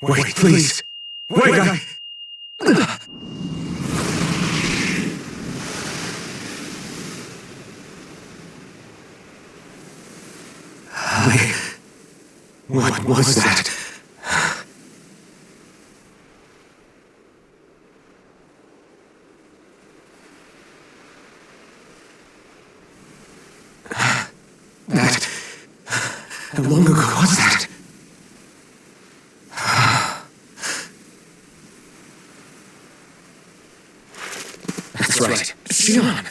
Wait, please! Wait, What was that? How long ago was that? That's right. Xion!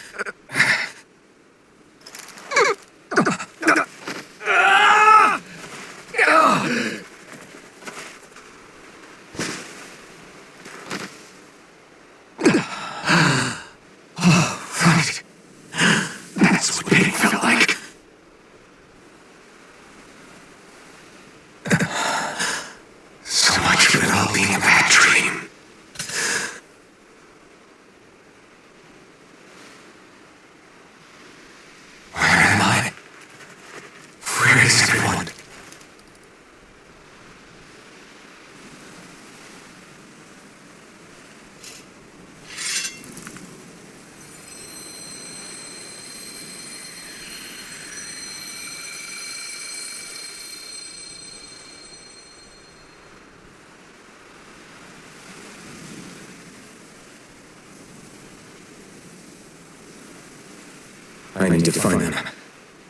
I need to find them.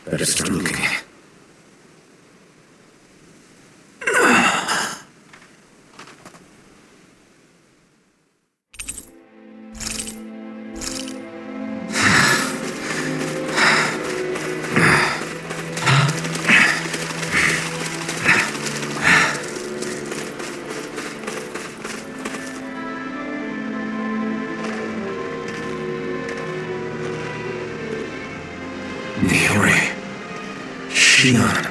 Better start looking. Xion.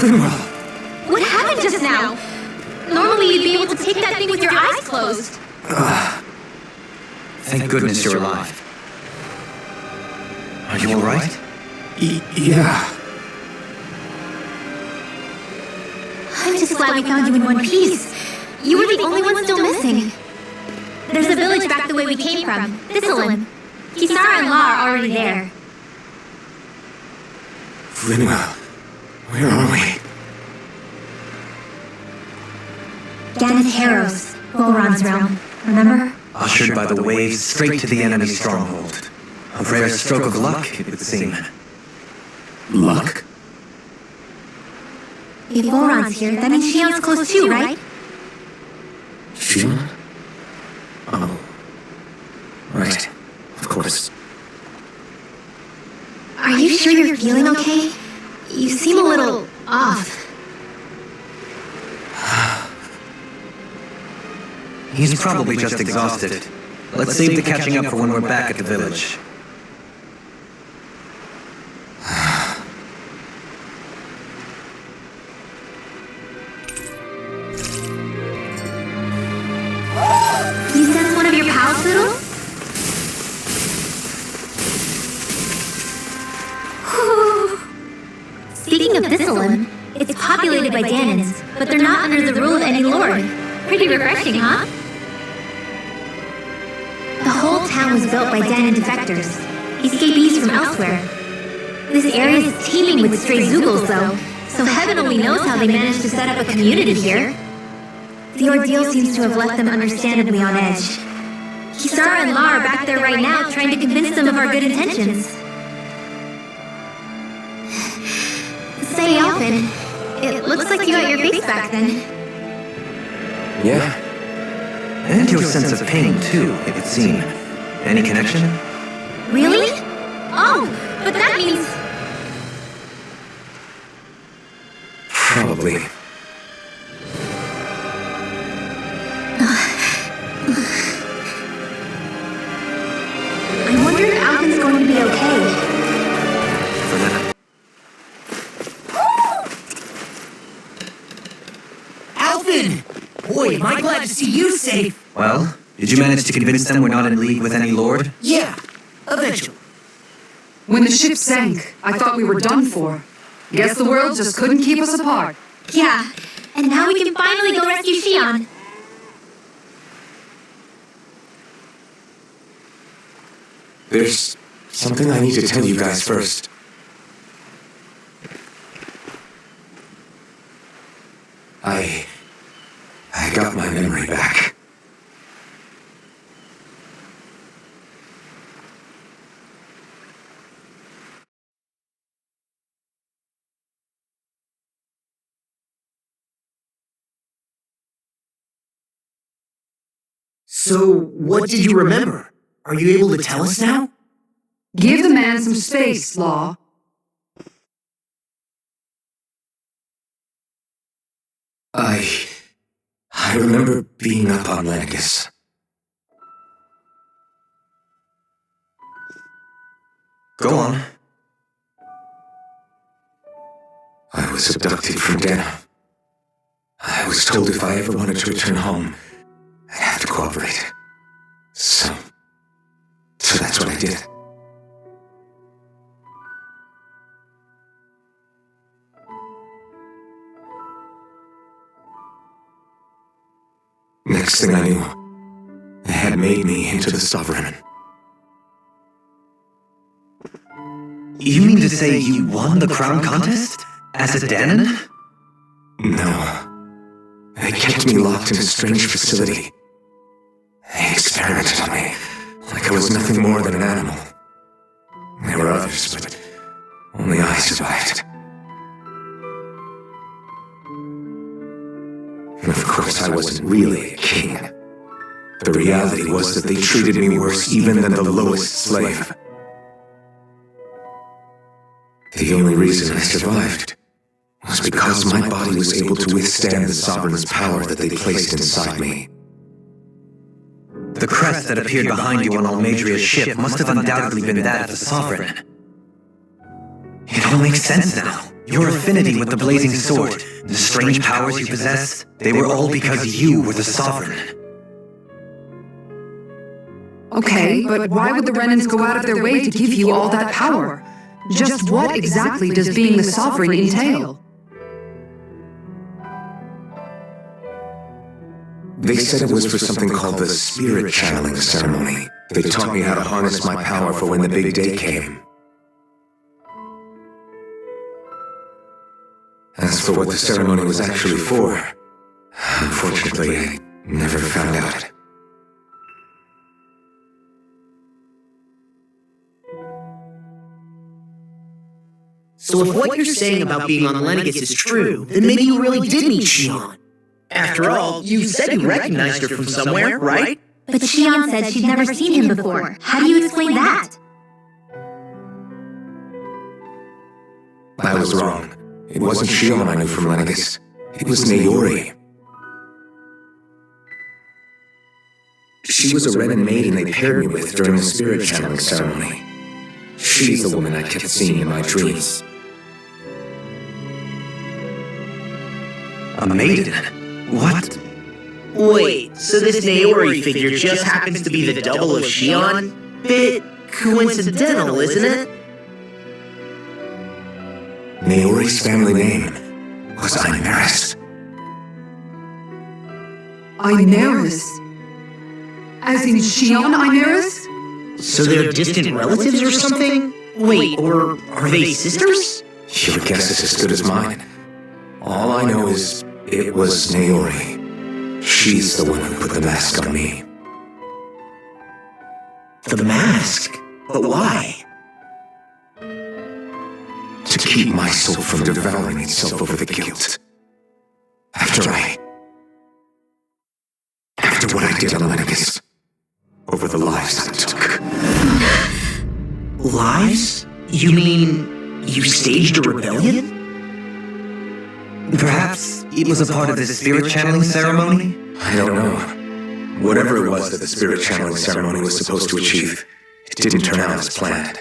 What happened just now? Normally you'd be able to take that thing with your eyes closed. Thank goodness you're alive. Are you alright? Yeah. I'm just glad we found you in one piece. You were the only one still missing. There's a village back the way we came from, Vholran. Kisara and La are already there. Vholran, where are we? Ganath Haros, Vholran's realm, remember? Ushered by the waves straight to the enemy's stronghold. A rare stroke of luck, it would seem. Luck? If Vholran's here, that means Xion's close too, right? Xion? Oh. Right. Of course. Are you sure you're feeling okay? You seem a little off. He's probably just exhausted. Let's save the catching up for when we're back at the village. You sense one of your pals, Fiddle? Speaking of Vholran, it's populated by Danans, but they're not under the rule of any lord. Pretty refreshing, huh? The whole town was built by Danan defectors, escapees from elsewhere. This area is teeming with stray Zoogles, though, So heaven only knows how they managed to set up a community here. The ordeal seems to have left them understandably on edge. Kisara and La are back there right now trying to convince them of our good intentions. Say, Alvin, it looks like you got your face back then. Yeah. And your sense of pain, too, it would seem. Any connection? Really? Oh, but that means... Probably. I wonder if Alvin's going to be okay. For now. Alvin! Boy, am I glad to see you safe. Well, did you manage to convince them we're not in league with any lord? Yeah, eventually. When the ship sank, I thought we were done for. Guess the world just couldn't keep us apart. Yeah, and now we can finally go rescue Shion. There's something I need to tell you guys first. I got my memory back. So, what did you remember? Are you able to tell us now? Give the man some space, Law. I remember being up on Lenegus. Go on. I was abducted from Ganath. I was told if I ever wanted to return home, I'd have to cooperate. So that's what I did. Next thing I knew, they had made me into the Sovereign. You mean to say you won the crown contest? As a Danon? No. They kept me locked in a strange facility. They experimented on me, like I was nothing more than an animal. There were others, but only I survived. And of course, I wasn't really a king. The reality was that they treated me worse even than the lowest slave. The only reason I survived was because my body was able to withstand the Sovereign's power that they placed inside me. The crest that appeared behind you on Almadria's ship must have undoubtedly been that of the Sovereign. It all makes sense now. Your affinity with the blazing sword, the strange powers you possess, they were all because you were the Sovereign. Okay, but why would the Renans go out of their way to give you all that power? Just what exactly does being the Sovereign entail? They said it was for something called the Spirit Channeling Ceremony. They taught me how to harness my power for when the big day came. As for what the ceremony was actually for, unfortunately, I never found out. So if what you're saying about being on Lenegus is true, then maybe you really did meet Shion. After all, you said you recognized her from somewhere, right? But Shion said she'd never seen him before. How do you explain that? I was wrong. It wasn't Shion I knew from Lenegus. It was Naori. She was a Renan maiden they paired me with during the Spirit Channeling Ceremony. She's the woman I kept seeing in my dreams. A maiden? What? Wait, so this Naori figure just happens to be the double of Shion? Bit coincidental, isn't it? Naori's family name was Imeris. Imeris? As in Shion Imeris? So they're distant relatives or something? Wait, or are they sisters? Your guess is as good as mine. All I know is it was Naori. She's the one who put the mask on me. The mask? But why? To keep my soul from devouring itself over the guilt. After what I did on Lenegis. Over the lives I took. Lives? You mean you staged a rebellion? Perhaps it was a part of the spirit channeling ceremony? I don't know. Whatever it was that the spirit channeling ceremony was supposed to achieve, it didn't turn out as planned.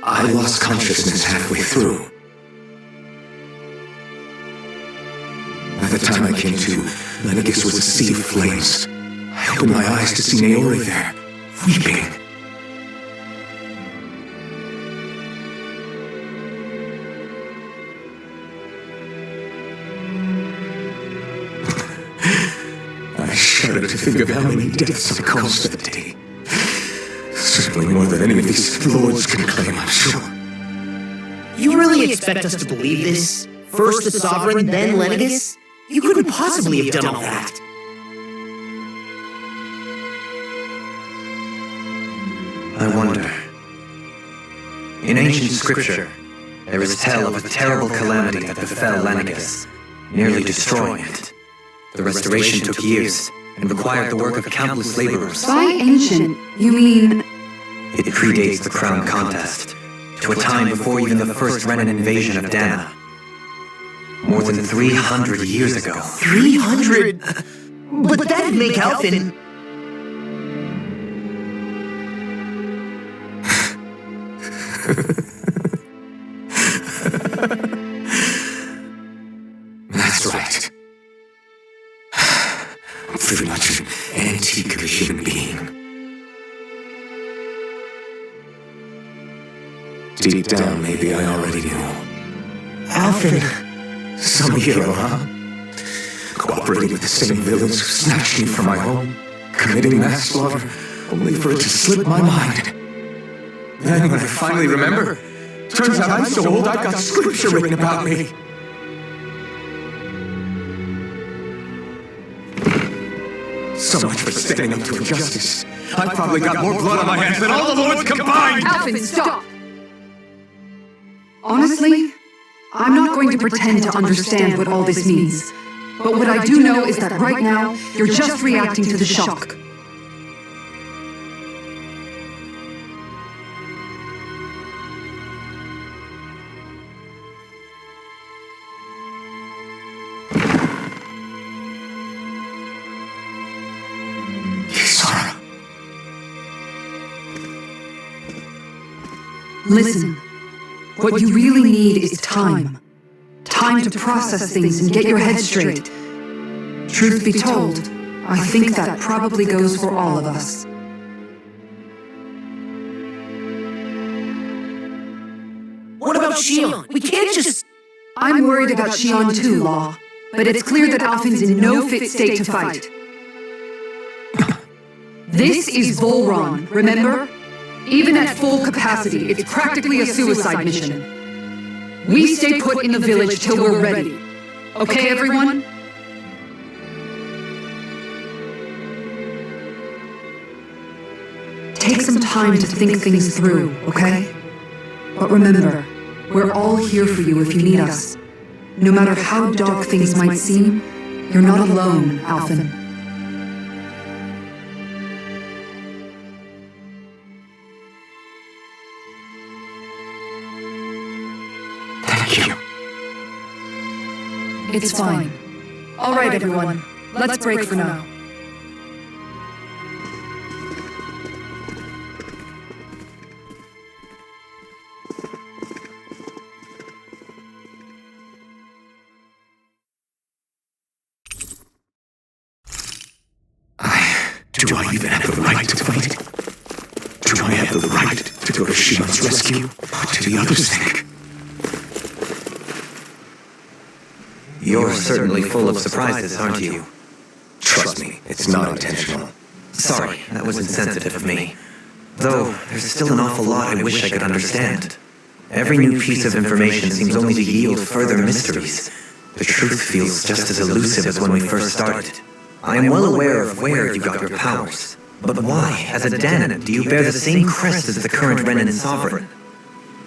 I lost consciousness halfway through. By the time I came to, Lenegis was a sea of flames. I opened my eyes to see Naori there, weeping. I shudder to think of how many deaths I caused that day. Certainly more than any of these lords can claim, I'm sure. You really expect us to believe this? First the Sovereign, then Lenegis? You couldn't possibly have done all that. I wonder. In ancient scripture, there is tale of a terrible calamity that befell Lenegis, nearly destroying it. The restoration took years and required the work of countless laborers. By ancient, you mean... It predates the crown contest, to a time before even the first Renan invasion of Dana. More than 300 years ago. 300? But that'd make Alphen... That's right. I'm pretty much an antique of a human being. Deep down, maybe I already knew. Alphen... Some hero, huh? Cooperating with the same villains who snatched me from my home, committing mass slaughter, only for it to slip my mind. Then when I finally remember, turns out I'm so old I've got scripture written about me. So much for standing up to injustice. I've probably got more blood on my hands than all the lords combined! Alphen, stop! Honestly, I'm not going to pretend to understand what all this means. But what I do know is that right now, you're just reacting to the shock. Kisara. Listen. What you really need is time. Time to process things and get your head straight. Truth be told, I think that probably goes for all of us. What about Shion? We can't just... I'm worried about Shion too, Law. But it's clear that Alphen's in no fit state to fight. This is Vholran, remember? Even at full capacity, it's practically a suicide mission. We stay put in the village till we're ready. Okay, everyone? Take some time to think things through, okay? But remember, we're all here for you if you need us. No matter how dark things might seem, you're not alone, Alphen. It's fine. All right, everyone. Let's break for now. Do I even have the right to fight? Do I have the right to go to Shion's rescue? What do the others think? You're certainly full of surprises, aren't you? Trust me, it's not intentional. Sorry, that was insensitive of me. Though, there's still an awful lot I wish I could understand. Every new piece of information seems only to yield further mysteries. The truth feels just as elusive as when we first started. I am well aware of where you got your powers. But why, as a Danan, do you bear the same crest as the current Renan sovereign?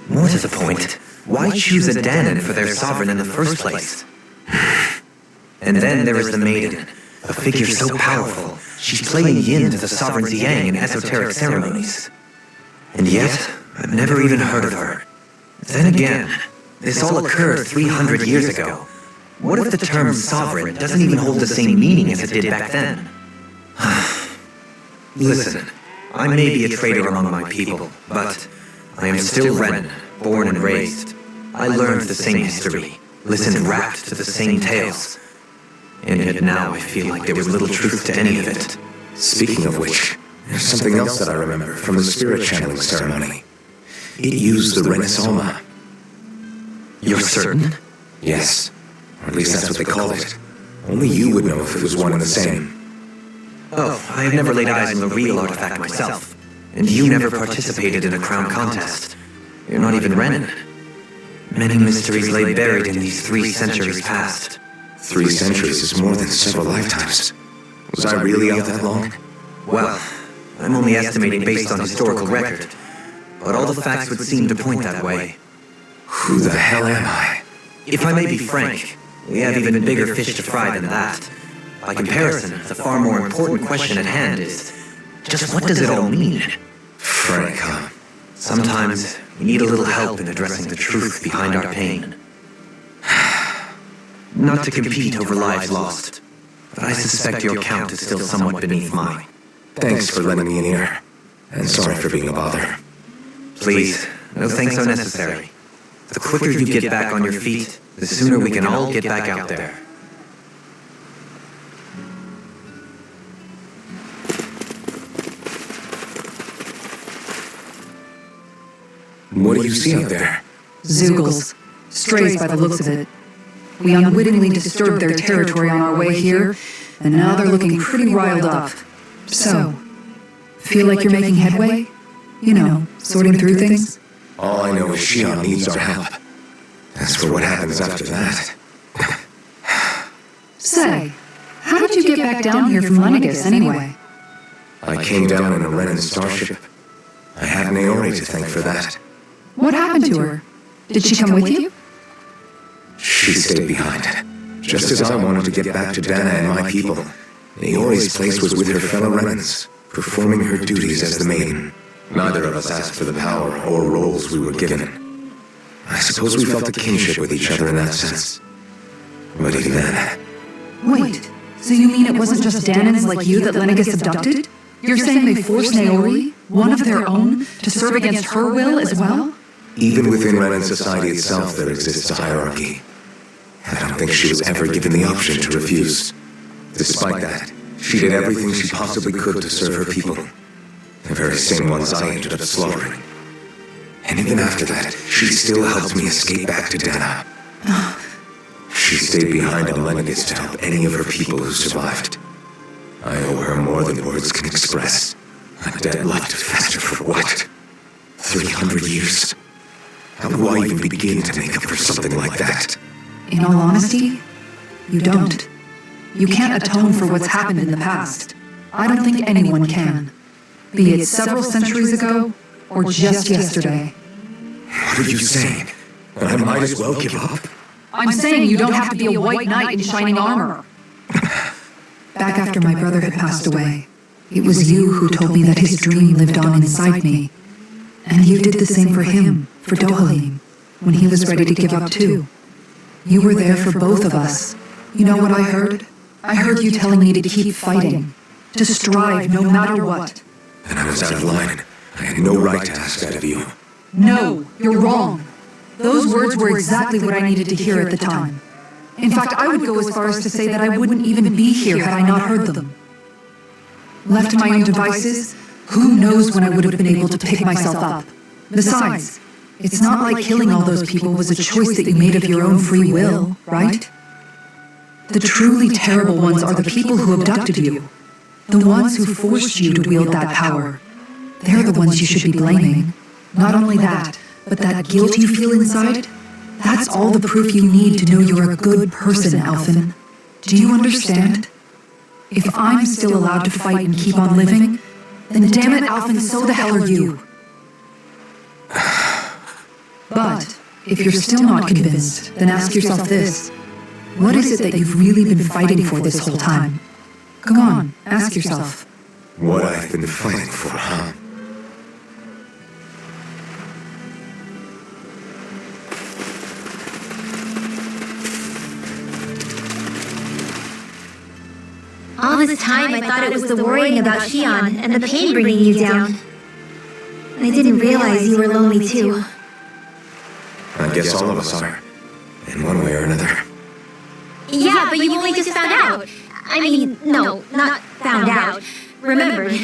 More to the point, why choose a Danan for their sovereign in the first place? And then there is the Maiden, a figure so powerful, she's playing yin to the sovereign's yang in esoteric ceremonies. And yet, I've never even heard of her. Then again, this all occurred 300 years ago. What if the term sovereign doesn't even hold the same meaning as it did back then? Listen, I may be a traitor among my people, but I am still Renan, born and raised. I learned the same history, listened rapt to the same tales. And yet now I feel like there was little truth to any of it. Speaking of which, there's something else that I remember from the spirit channeling ceremony. It used the Renaissance. You're certain? Yes. Or at least that's what they called it. Only you would know if it was one and the same. Oh, I have never laid eyes on the real artifact myself. And you never participated in a crown contest. You're not even Renan. Many mysteries lay buried in these 3 centuries past. 3 centuries is more than several lifetimes. Was I really out that long? Well, I'm only estimating based on historical record. But all the facts would seem to point that way. Who the hell am I? If I may be frank, we have even bigger fish to fry than that. By comparison, the far more important question at hand is, just what does it all mean? Frank, huh? Sometimes we need a little help in addressing the truth behind our pain. Not to compete over lives lost, but I suspect your count is still somewhat beneath mine. Thanks for lending me an ear. And sorry for being a bother. Please, no thanks are necessary. The quicker you get back on your feet, the sooner we can all get back out there. What do you see out there? Zeugles. Strays by the looks of it. We unwittingly disturbed their territory on our way here, and now they're looking pretty riled up. So, feel like you're making headway? You know, sorting through things? All I know is Shion needs our help. As for what happens after that... Say, how did you get back down here from Lenegus anyway? I came down in a Renan starship. I have Naori to thank for that. What happened to her? Did she come with you? She stayed behind. Just as I wanted to get back to Dana and my people, Naori's place was with her fellow Renans, performing her duties as the maiden. Neither of us asked for the power or roles we were given. I suppose we felt a kinship with each other in that sense. But even then... Wait, so you mean it wasn't just Danans like you that Lenegus abducted? You're saying they forced Naori, one of their own, to serve against her will as well? Even within Renan society itself, there exists a hierarchy. I don't think she was ever given the option to refuse. Despite that, she did everything she possibly could to serve her people. The very same ones I ended up slaughtering. And even after that, she still helped me escape back to Dana. She stayed behind on Lenegus to help any of her people who survived. I owe her more than words can express. A debt left to fester for what? 300 years? How do I even begin to make up for something like that? In all honesty, you don't. You can't atone for what's happened in the past. I don't think anyone can. Be it several centuries ago, or just yesterday. What are you saying? I might as well give up? I'm saying you don't have to be a white knight in shining armor. Back after my brother had passed away, it was you who told me that his dream lived on inside me. And you did the same for him, for Dohalim, when he was ready to give up too. You were there for both of us. You know what I heard? I heard you telling me to keep fighting, to strive no matter what. And I was out of line. I had no right to ask that of you. No, you're wrong. Those words were exactly what I needed to hear at the time. In fact, I would go as far as to say that I wouldn't even be here had I not heard them. Left to my own devices, who knows when I would have been able to pick myself up. Besides, it's not like killing all those people was a choice that you made of your own free will, right? The truly terrible ones are the people who abducted you. The ones who forced you to wield that power. They're the ones you should be blaming. Not only that, But that guilt you feel inside, that's all the proof you need to know you're a good person, Alphen. Do you understand? If I'm still allowed to fight and keep on living, then damn it, Alphen, so the hell are you. But if you're still not convinced, then ask yourself this. What is it that you've really been fighting for this whole time? Go on, ask yourself. What I've been fighting for, huh? All this time, I thought it was the worrying about Shion and the pain bringing you down. I didn't realize you were lonely too. I guess all of us are, in one way or another. Yeah, but you only just found out. I mean, no, not found out. Remembered.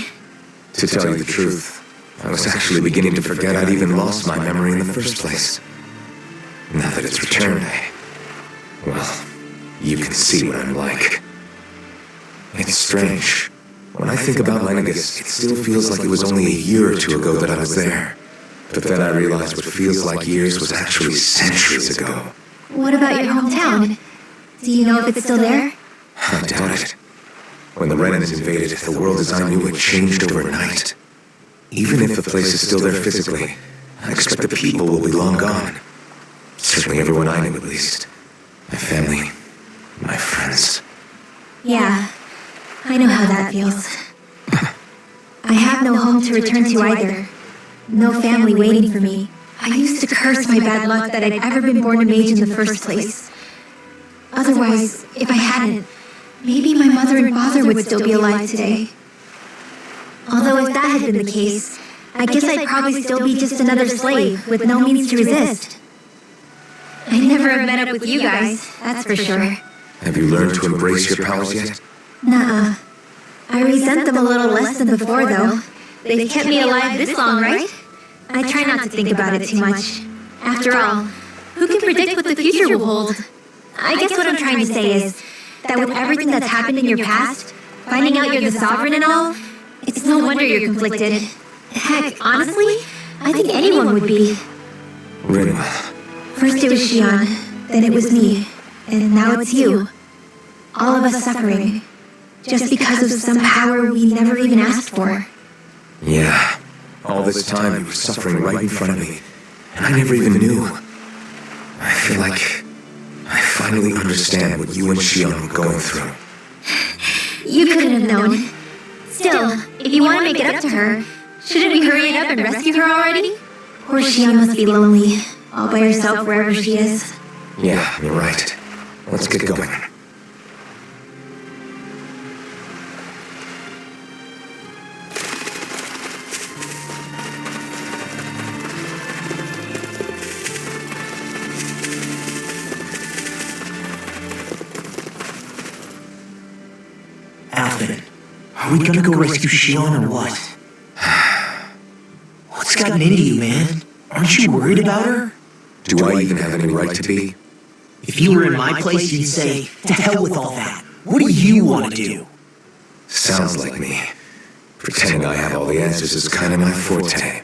To tell you the truth, I was actually beginning to forget I'd even lost my memory in the first place. Now that it's returned, well, you can see what I'm like. It's strange. When I think about Lenegis, it still feels like it was only a year or two ago that I was there. But then I realized what feels like years was actually centuries ago. What about your hometown? Do you know if it's still there? I doubt it. When the Renans invaded, the world as I knew it changed overnight. Even if the place is still there physically, I expect the people will be long gone. Certainly everyone I knew, at least. My family, my friends. Yeah, I know how that feels. I have no home to return to either. No family waiting for me. I used to curse my bad luck that I'd ever been born a mage in the first place. Otherwise, if I hadn't, maybe my mother and father would still be alive today. Although if that had been the case, I guess I'd probably still be just another slave with no means to resist. I never have met up with you guys, that's for sure. Have you learned to embrace your powers yet? Nuh-uh. I resent them a little less than before, though. They've kept me alive this long, right? I try not to think about it too much. After all, who can predict what the future will hold? I guess what I'm trying to say is that with everything that's happened in your past, finding out you're the sovereign and all, it's no wonder you're conflicted. Heck, honestly, I think anyone would be. Really? First it was Shion, then it was me, and now it's you. All of us suffering, just because of some power we never even asked for. Yeah. All this time you were suffering right in front of me, and I never even knew. I feel like I finally understand what you and Shion were going through. You couldn't have known. Still, if you want to make it up to her, shouldn't we hurry it up and rescue her already? Poor Shion must be lonely, all by herself wherever she is. Yeah, you're right. Let's get going. Are we gonna go rescue Shion or what? What's gotten into you, man? Aren't you worried about her? Do I even have any right to be? If you were in my place, you'd say, to hell with all that. What do you want to do? Sounds like me. Pretending I have all the answers is kind of my forte.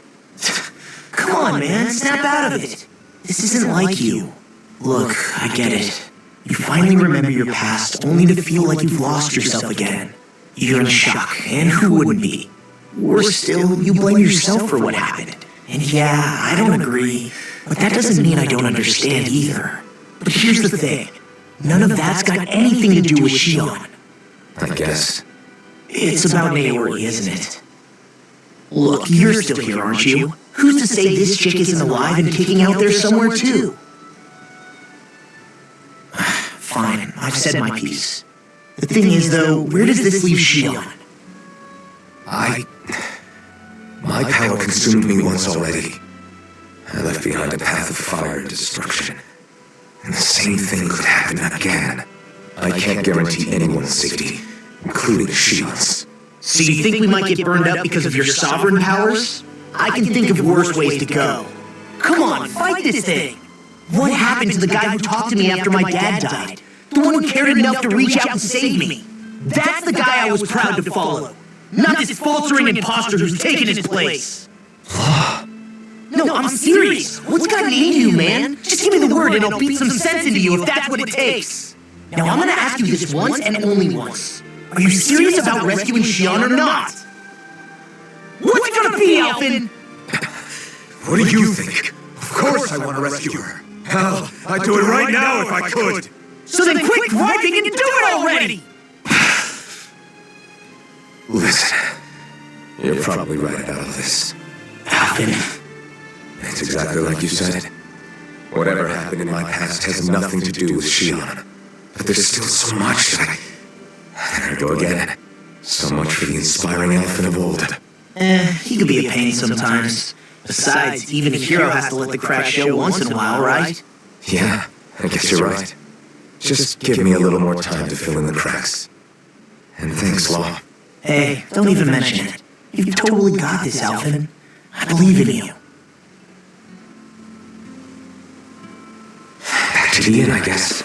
Come on, man, snap out of it. This isn't like you. Look, I get it. You finally remember your past only to feel like you've lost yourself again. You're in shock, and who wouldn't be? Worse still, you blame yourself for what happened. And yeah, I don't agree, but that doesn't mean I don't understand either. But here's the thing. None of that's got anything to do with Shion. I guess. It's about Naori, isn't it? Look, you're still here, aren't you? Who's to say this chick isn't alive and kicking out there somewhere too? Fine, I've said my piece. The thing is, though, where does this leave Shion? My power consumed me once already. I left behind a path of fire and destruction. And the same thing could happen again. I can't guarantee anyone's safety, including Shion's. So you think we might get burned up because of your sovereign powers? I can think of worse ways to go. Come on, fight this thing! What happened to the guy who talked to me after my dad died? The one who cared enough to reach out and save me? That's the guy I was proud to follow. Not this faltering imposter who's taken his place. Law. No, No, I'm serious. What's gotten into you, man? Just give me the word and I'll beat some sense into you if that's what it takes. Now, I'm gonna ask you this once and only once. Are you serious about rescuing Xion or not? What's it gonna be, Alphen? What do you think? Of course I want to rescue her. Hell, I'd do it right now if I could. So then quit griping and do it already! Listen, you're probably right about all this. Alphen. It's exactly like you said. Whatever happened in my past has nothing to do with Xion. But there's still so much that there I go again. So much for the inspiring Alphen of old. He could be a pain sometimes. Besides, even a hero has to let the cracks show once in a while, right? Yeah, I guess you're right. Just give me a little more time to fill in the cracks. And thanks, Law. Hey, don't even mention it. You've totally got this, Alphen. I believe in you. Back to the inn, I guess.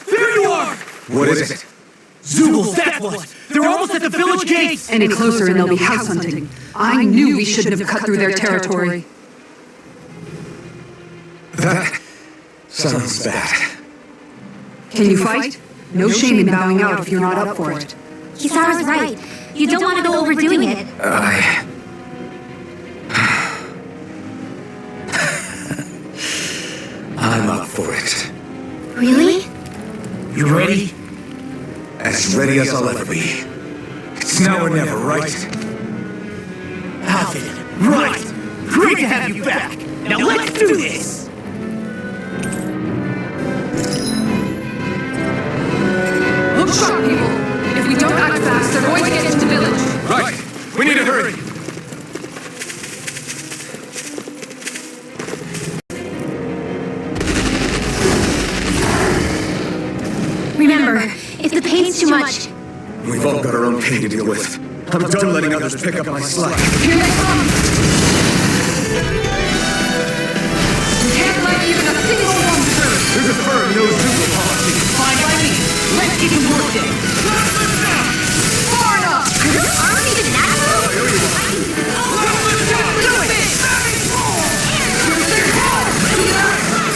There you are! What is it? Zugals, that's what! They're almost at the village gates! Any closer and they'll be house hunting. I knew we shouldn't have cut through their territory. That sounds bad. Can you fight? No shame in bowing out if you're not up for it. Kisara's right. You don't want to go overdoing it. I'm up for it. Really? You ready? As ready as I'll ever be. It's now or never, right? Alphen, right! Great to have you back! Now let's do this! Look sharp, people! If we don't act fast, they're going to get into the village. Right! We need to hurry! Remember, if the pain's too much... We've all got our own pain to deal with. I'm done letting others pick up my slack. Here they come! We can't let even a single one through! There's a firm no Zugal policy. Fine by me! Let's get to work then! Far enough! Aren't even that low? Do it!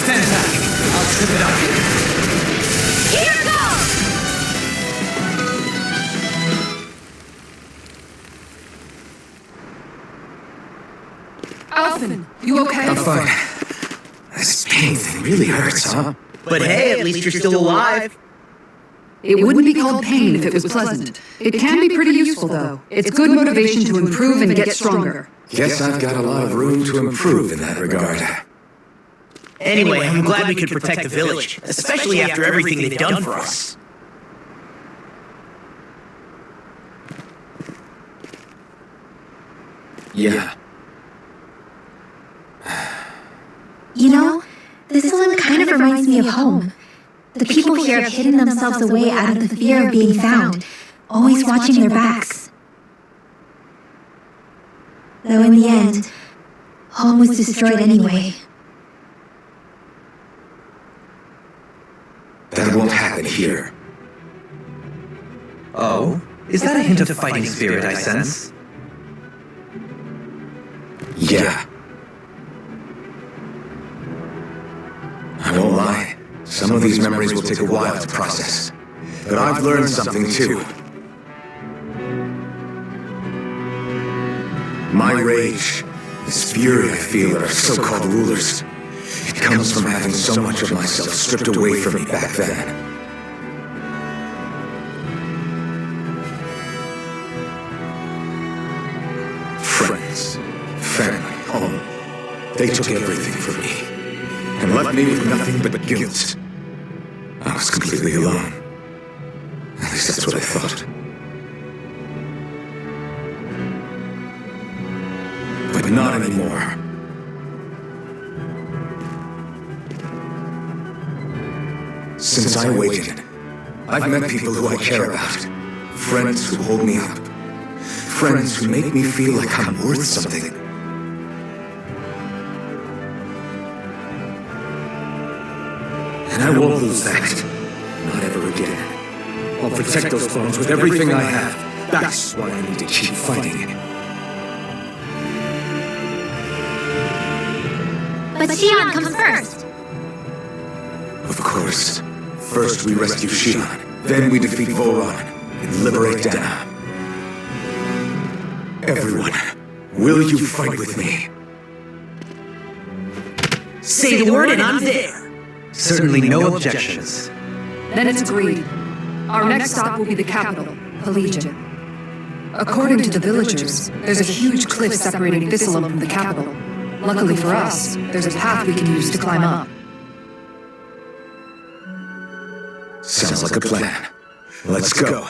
Stand back. I'll trip it up. Here goes! Alphen, you okay? I'm fine. This pain thing really hurts, huh? But hey, at least you're still alive! It wouldn't be called pain if it was pleasant. It can be pretty useful, though. It's good motivation to improve and get stronger. Guess I've got a lot of room to improve in that regard. Anyway, I'm glad we could protect the village, especially after everything they've done for us. Yeah. You know, this island kind of reminds me of home. The people here have hidden themselves away out of the fear of being found, always watching their backs. Though in the end, home was destroyed anyway. That won't happen here. Oh? Is that a hint of fighting spirit I sense? Yeah. I won't lie. Some of these memories will take a while to process. But I've learned something too. My rage, this fury I feel at our so-called rulers, it comes from having so much of myself stripped away from me back then. Friends, family, home, they took everything from me and left me with nothing but guilt. I was completely alone. At least that's what I thought. But not anymore. Since I awakened, I've met people who I care about. Friends who hold me up. Friends who make me feel like I'm worth something. And I won't lose that. Not ever again. I'll protect those bones with everything I have. That's why I need to keep fighting. But Xion comes first. Of course. First we rescue Xion, then we defeat Vholran and liberate Ganath. Everyone, will you fight with me? Say the word and I'm there. Certainly no objections. Then it's agreed. Our next stop will be the capital, Pelagia. According to the villagers, there's a huge cliff separating Thistleum from the capital. Luckily for us, there's a path we can use to climb up. Sounds like a plan. Let's go.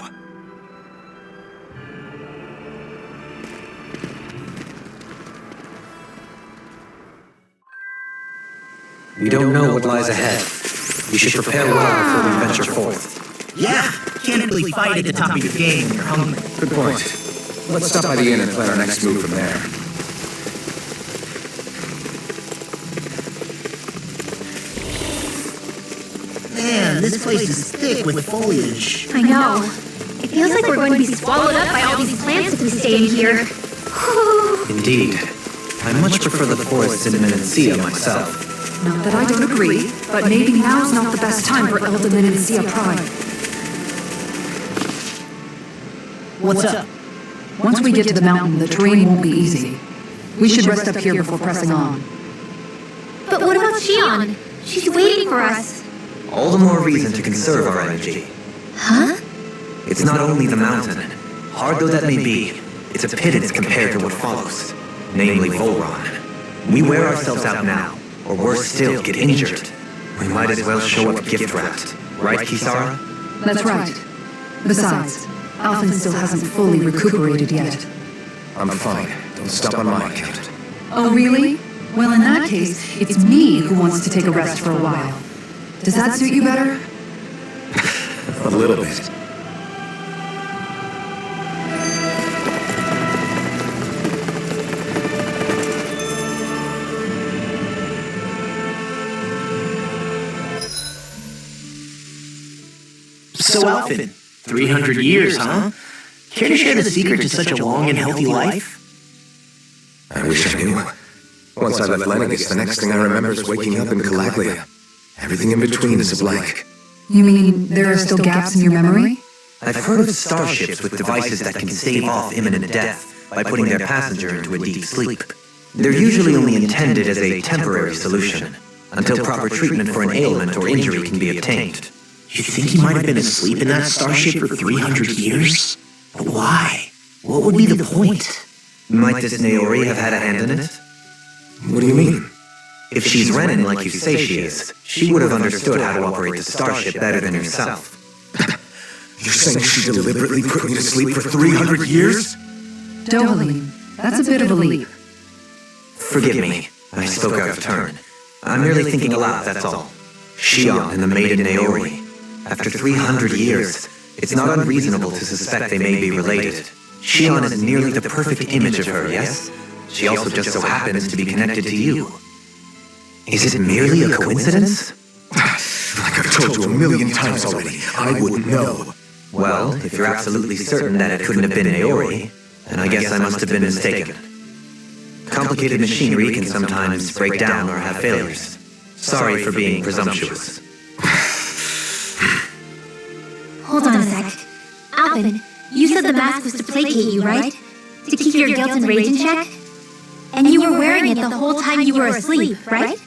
We don't know what lies ahead. We should prepare well before we venture forth. Yeah, can't really fight at the top of your game when you're hungry. Good point. Let's stop by the inn and plan our next move from there. Man, this place is thick with foliage. I know. It feels like we're going to be swallowed up by all these plants if we stay in here. Indeed. I much prefer the forests in Menancia myself. Not that I don't agree, but maybe now's not the best time for Eldaman and Sia Pride. What's up? Once we get to the mountain, the terrain won't be easy. We should rest up here before pressing on. But what about Xion? She's waiting for us. All the more reason to conserve our energy. Huh? It's not only the mountain. Hard though that may be, it's a pittance compared to what follows. Namely Vholran. We wear ourselves out now, or worse still, get injured. We might as well show up gift-wrapped. Right, Kisara? That's right. Besides, Alphen still hasn't fully recuperated yet. I'm fine. Don't stop on my account. Oh, really? Well, in that case, it's me who wants to take a rest for a while. Does that suit you better? A little bit. So, Alphen, 300 years, huh? Care to share the secret to such a long and healthy life? I wish I knew. Once I left Lenegis, the next thing I remember is waking up in Calaglia. Everything in between is a blank. You mean there are still gaps in your memory? I've heard of starships with devices that can stave off imminent death by putting their passenger into a deep sleep. They're usually only intended as a temporary solution, until proper treatment for an ailment or injury can be obtained. You think he might have been asleep in that starship for 300 years? But why? What would be the point? Might this Naori have had a hand in it? What do you mean? If she's Renin like you say she is, she would have understood how to operate the starship better than yourself. You're saying she deliberately put me to sleep for 300 years? Dohalim, that's a bit of a leap. Forgive me, I spoke out of turn. I'm merely thinking aloud, that's all. Xion and the maiden Naori. After 300 years, it's not unreasonable to suspect they may be related. Xion is nearly the perfect image of her, yes? She also just so happens to be connected to you. Is it merely a coincidence? Like I've told you a million times already, I wouldn't know. Well, if you're absolutely certain that it couldn't have been Naori, then I guess I must have been mistaken. Complicated machinery can sometimes break down or have failures. Sorry for being presumptuous. Hold on a sec. Alphen, you said the mask was to placate you, right? To keep your guilt and rage in check? And you were wearing it the whole time you were asleep, right?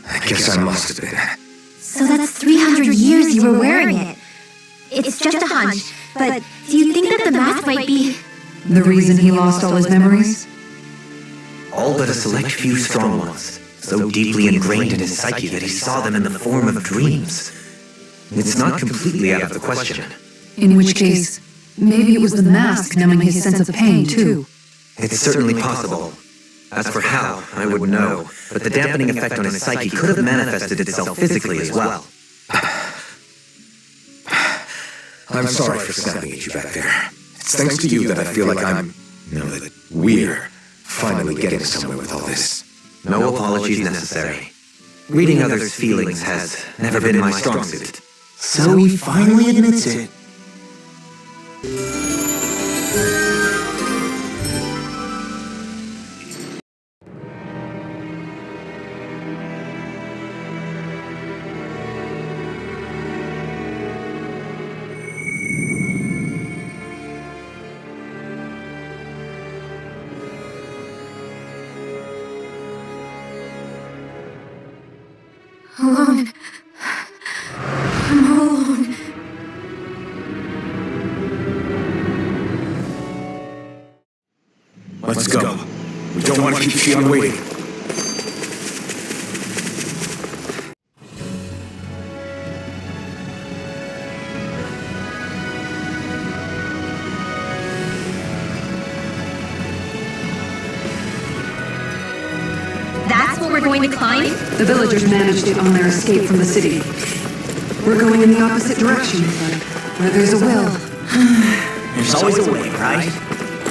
I guess I must have been. So that's 300 years you were wearing it. It's just a hunch, but do you think that the mask might be... The reason he lost all his memories? All but a select few strong ones, so deeply ingrained in his psyche that he saw them in the form of dreams. It's not completely out of the question. In which case, maybe it was the mask numbing his sense of pain, too. It's certainly possible. As for how, I wouldn't know, but the dampening effect on his psyche could have manifested itself physically as well. I'm sorry for snapping at you back there. It's thanks to you that I feel like that we're finally getting somewhere with all this. No apologies necessary. Reading others' feelings has never been my strong suit. So he finally admits it. Alone. I'm all alone. Let's go. We don't want to keep Shion waiting. That's what we're going to climb? The villagers managed it on their escape from the city. We're going in the opposite direction, but where there's a will. There's always a way, right?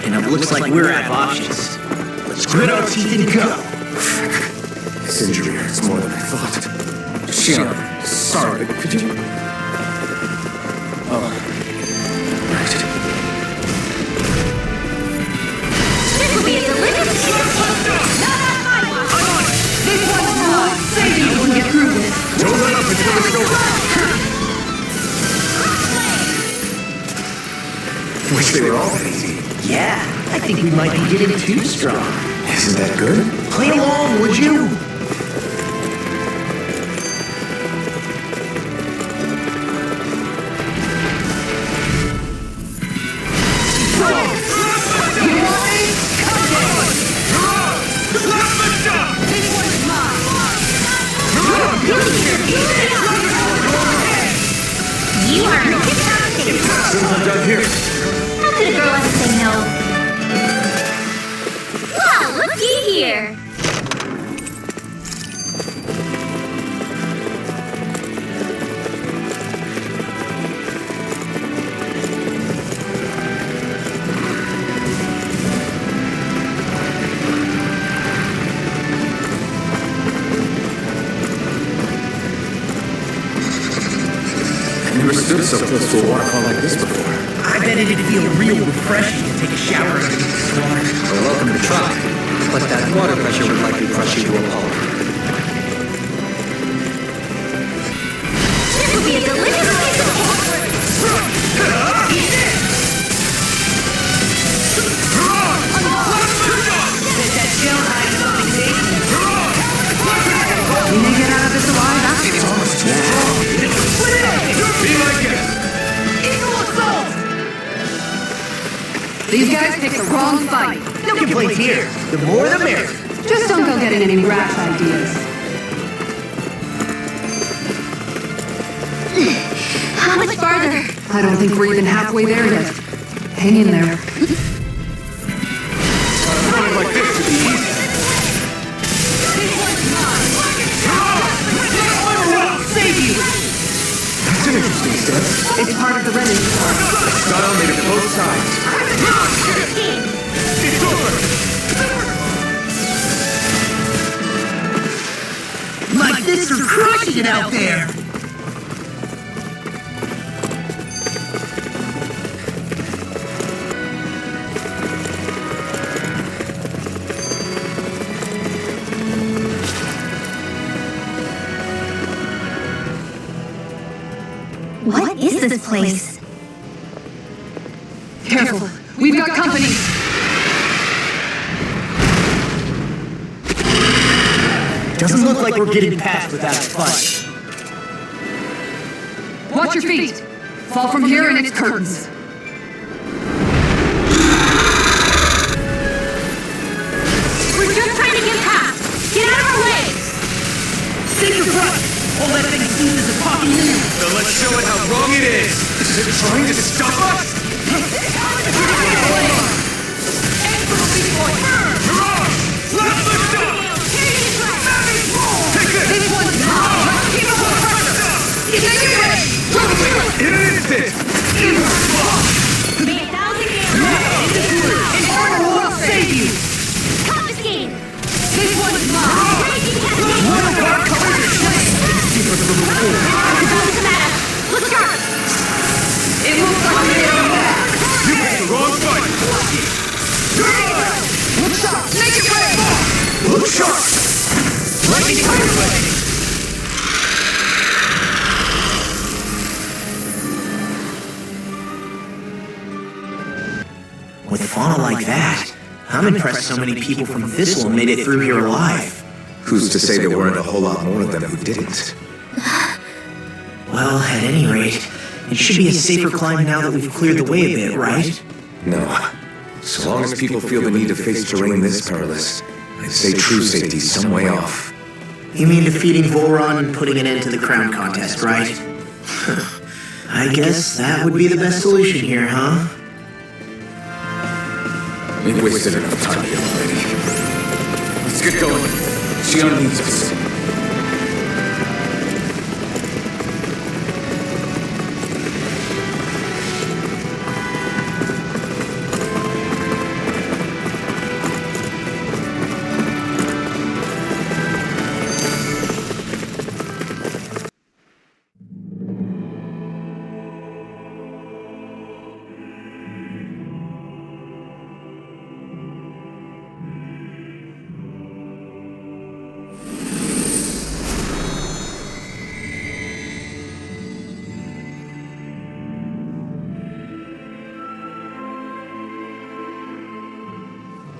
And it looks like we're out of options. Let's grit our teeth and go. This injury hurts more than I thought. Shion, sorry, but could you... Oh. Right. This will be a delicious... This one's mine! Sadie wouldn't get through this! Don't let up until it's over. Wish they were all that easy. Yeah, I think we might be getting too strong. Isn't that good? Play along, would you? You are fantastic! Soon I'm done here. How could a girl ever say no? Wow, looky here! I've never stood so close to a waterfall like this before. I bet it'd feel real refreshing to take a shower in the storm. You're welcome to try, but that water pressure would likely crush you to a pulp. This will be a delicious piece of We may get out of this alive after all. Be my guest. These guys picked the wrong fight. No complaints here. The more the merrier. Just don't go getting any rash ideas. How much farther? I don't think we're even halfway there yet. Hang in there. Running like this would be easy. Save you! That's an interesting step. It's part of the renaissance. Style made of both sides. It's over. Like this, you're crushing it out there! What is this place? Careful. We've got company. Doesn't look like we're getting past without a fight. Watch your feet. Fall from here and it's curtains. We're just trying to get past! Get out of our way! Save your breath! All that thing sees is a talking minute. So let's show it how wrong it is. Is it trying to stop us? May 1,000 years ever before. What's the matter? Look sharp! It looks like they are back! You picked the wrong fight! Look sharp! Make it way! Look sharp! Lightning fire blade! With fauna like that, I'm impressed so many people from Vholran made it through here alive. Who's to say there weren't a whole lot more of them who didn't? Well, at any rate, it should be a safer climb now that we've cleared the way a bit, right? No. So long as people feel the need to face terrain this perilous, I'd say true safety's some way off. You mean defeating Vholran and putting an end to the crown contest, right? I guess that would be the best solution here, huh? We've wasted enough time here already. Let's get going. Xion needs us.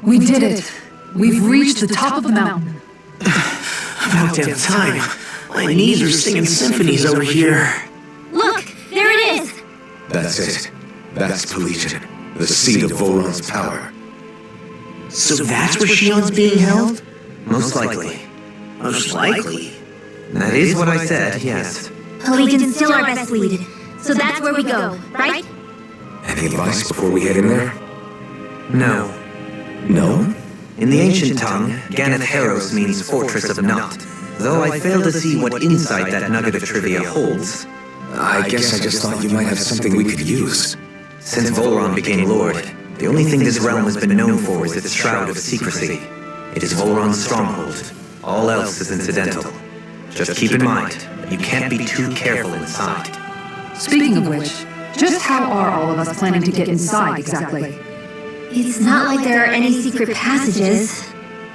We did it! We've reached the top of the mountain. About damn time. My knees are singing symphonies over here. Look! There it is! That's it. That's Prochaine, the seat of Vholran's power. So that's where Xion's being held? Most likely. Most likely. That is what I said, yes. Prochaine's still our best lead. So that's where we go, right? Any advice before we head in there? No. No? In the ancient tongue, Ganath Haros means Fortress of Naught. Though I fail to see what insight that nugget of trivia holds. I guess I just thought you might have something we could use. Since Vholran became Lord, the only thing this realm has been known for is its shroud of secrecy. It is Vholran's stronghold. All else is incidental. Just keep in mind, you can't be too careful inside. Speaking of which, just how are all of us planning to get inside exactly? It's not like there are any secret passages.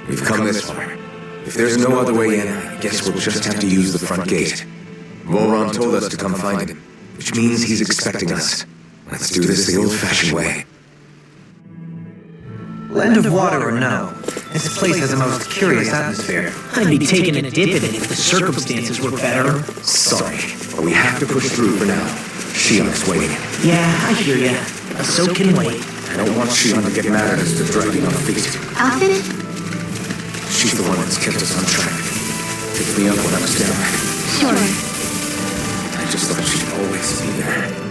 We've come this far. If there's no other way in, I guess we'll just have to use the front gate. Vholran told us to come find him, which means he's expecting us. Let's do this the old-fashioned way. Land of water or no, this place has a most curious atmosphere. I'd be taking a dip in it if the circumstances were better. Sorry, but we have to push through for now. Xion's waiting. Yeah, I hear ya. So can wait. I don't want Xion to get mad at us for dragging our feet. Alfin? She's the one that's kept us on track. Picked me up when I was down. Sure. I just thought she'd always be there.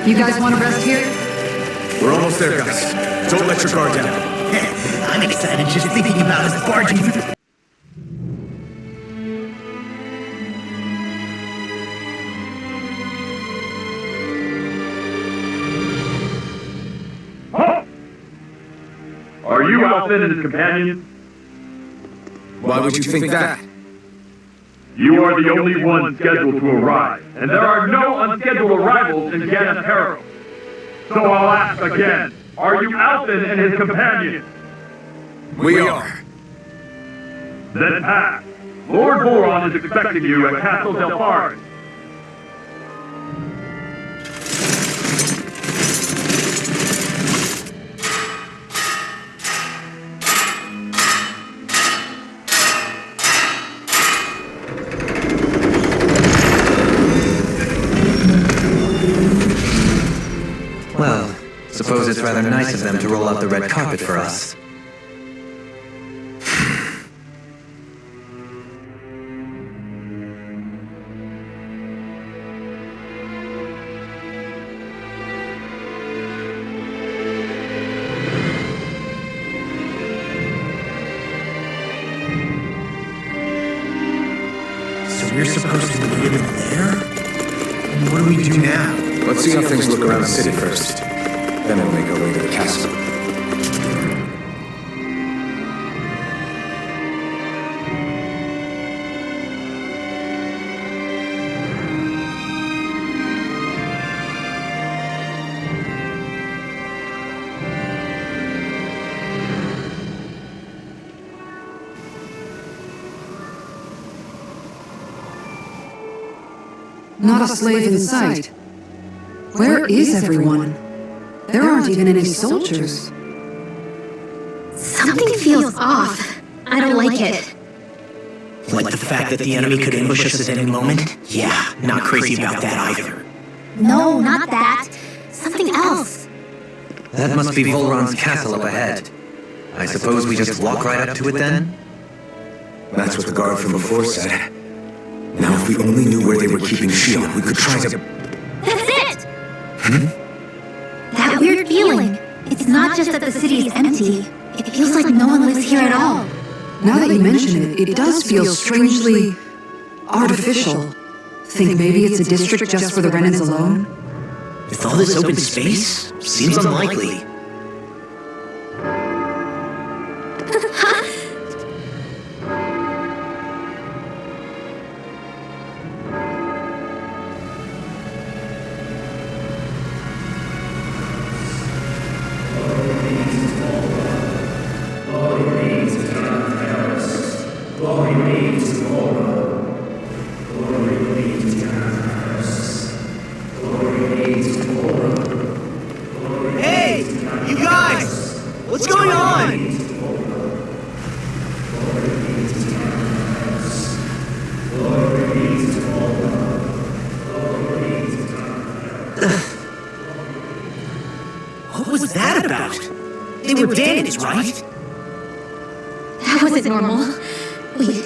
You guys want to rest here? We're almost there, guys. Don't let your guard down. I'm excited just thinking about us barging through. Are you Alfin and his companions? Why would you think that? You are the only one scheduled to arrive, and there are no unscheduled arrivals in Ganath Haros. So I'll ask again, are you Alfin and his companions? We are. Then pass. Lord Vholran is expecting you at Castle Delpharis. Well, suppose it's rather nice of them to roll out the red carpet for us. We're supposed to meet him in there? And what do we do now? Let's see how things look around the city first. Then we'll make our way to the castle. Not a slave in sight. Where is everyone? There aren't even any soldiers. Something feels off. I don't like it. Like the fact that the enemy could ambush us at any moment? Yeah, not crazy about that either. No, not that. Something else. That must be Vholran's castle up ahead. I suppose we just walk right up to it then? That's what the guard from before said. Now, if we only knew where they were keeping Shield, we could try to... That's it! That weird feeling. It's not just that the city is empty. It feels like no one lives here at all. Now that you mention it, it does feel strangely... artificial. Think maybe it's a district just for the Renans alone? With all this open space? Seems unlikely. That wasn't normal. Wait,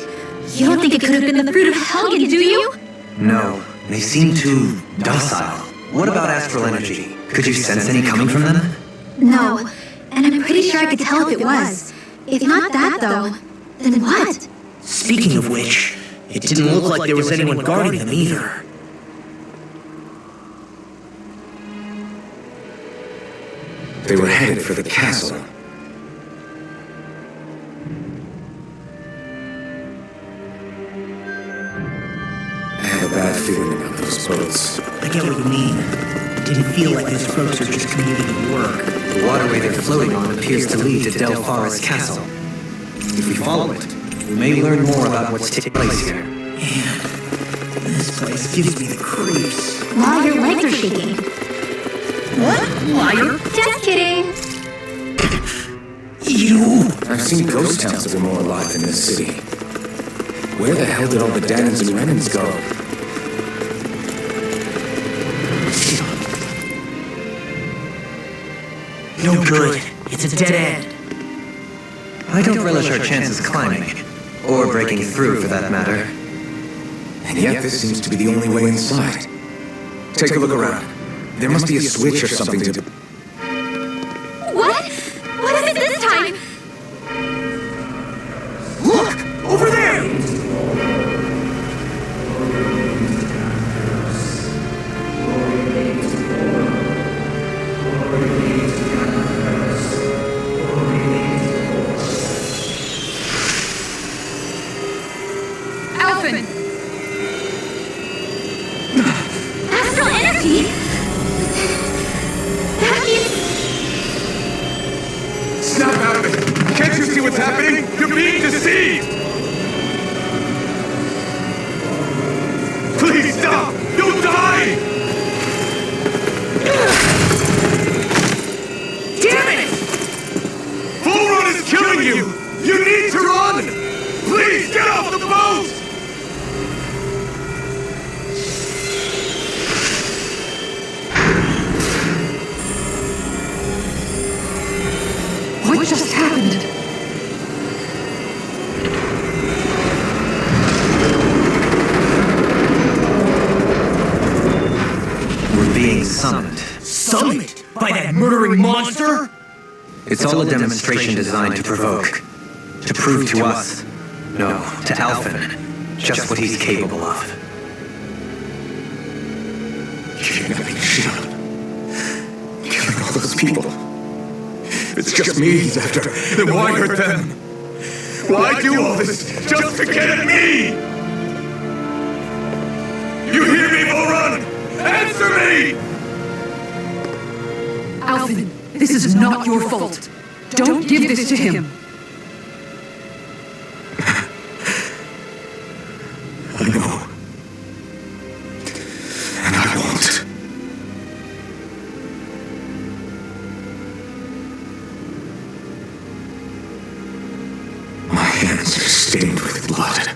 you don't think it could have been the fruit of Helgen, do you? No, they seem too docile. What about astral energy? Could you sense any coming from them? No, and I'm pretty sure I could tell if it was. If not that, though, then what? Speaking of which, it didn't look like there was anyone guarding them either. They were headed for the castle. I have a bad feeling about those boats. I get what you mean. It didn't feel like those folks are just commuting to work. The waterway they're floating on appears to lead to Vholran's castle. If we follow it, we may learn more about what's taking place here. Man, this place gives me the creeps. Wow, your legs are shaking. What? Liar? Just kidding. You! I've seen ghost towns that were more alive than this city. Where the hell did all the Danans and Renans go? No good. It's a dead end. I don't relish our chances climbing, or breaking through for that matter. And yet this seems to be the only way inside. Take a look around. There must be a switch or something to... What? What is it this time? Look! Over there! Alphen! Astral energy? That means... Snap out of it! Can't you see what's happening? You're being deceived! Please stop! You'll die! Damn it! Vholran is killing you! You need to run! Please get off the boat! What just happened? We're being summoned. Summoned? By that murdering monster? It's all a demonstration designed to provoke. To prove to us, no, to Alphen, just what he's capable of. Kidnapping Shion. Killing all those people. It's just me he's after. Then why hurt them? Why do all this just to get at me? You hear me, Vholran? Answer me! Alvin, this is not your fault. Don't give this to him. I know. And I won't. My hands are stained with blood.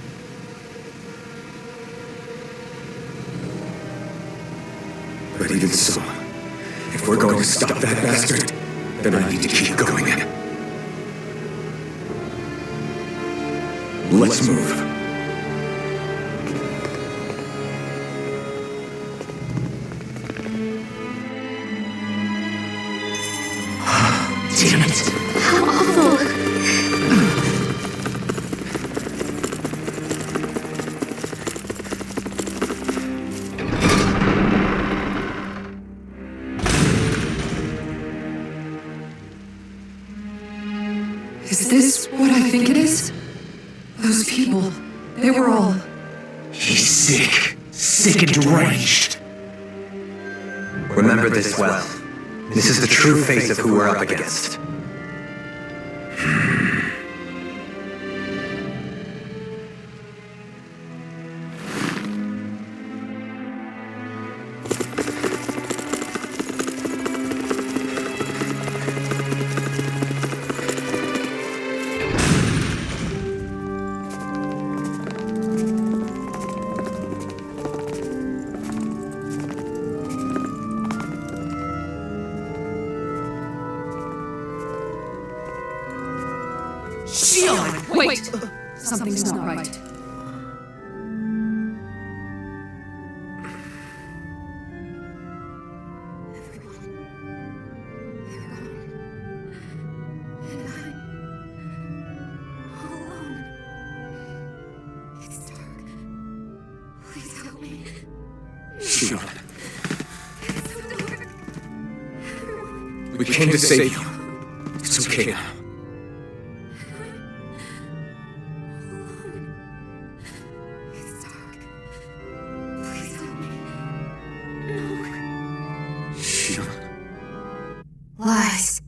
But even so, if we're going to stop that bastard, then I need to keep going. Let's move. Damn it. How awful. Is this what I think it is? Those people, they were all... He's sick. Sick and deranged. Remember this well. This is the true face of who we're up against. Wait! Something's not right. We came to save you. It's okay now. Lies.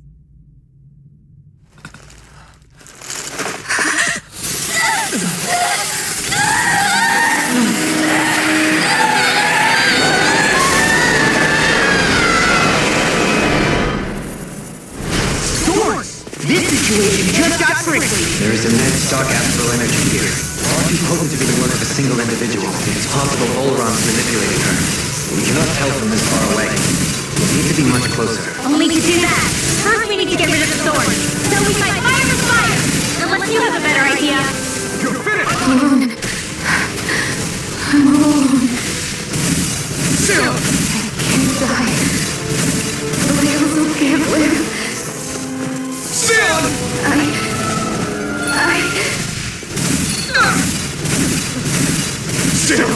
There is immense dark astral energy here. Far too potent to be the work of a single individual. It's possible Vholran's manipulating her. We cannot tell from this far away. We need to be much closer. Only to do that, first we need to get rid of the sword. So we fight fire with fire. Unless you have a better idea. You're finished! Alone. I'm alone. Shion! I can't die. The Whales can't live. Shion! Shion!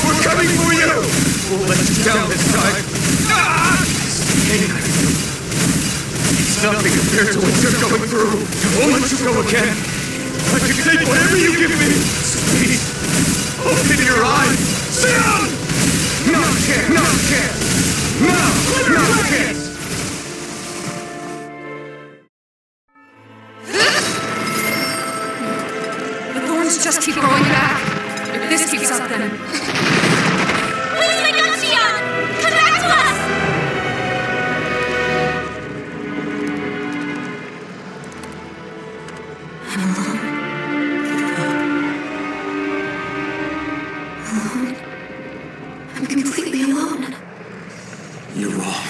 We're coming for you! We'll let you down this time. It's nothing compared to what you're going through. I won't let you go again. I can take whatever you give me. So please, open your eyes. Shion! No chance! No chance! No chance! Just keep going back. If this keeps up, then... Please wake up, Shion! Come back to us! I'm alone. Alone. I'm completely alone. You're wrong.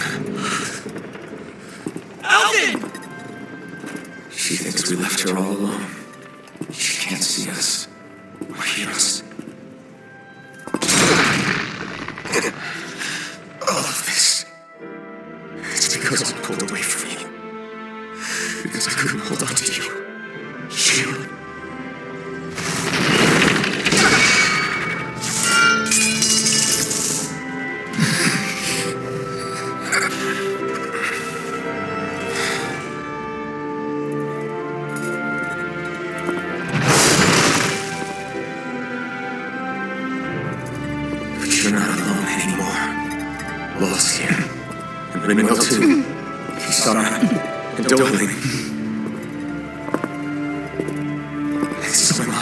Alvin! She thinks we left her all alone. She can't see us or hear us. All of this. It's because I pulled away from you. Because I couldn't hold on to you. Shion. been well too. He saw Doling. So am I.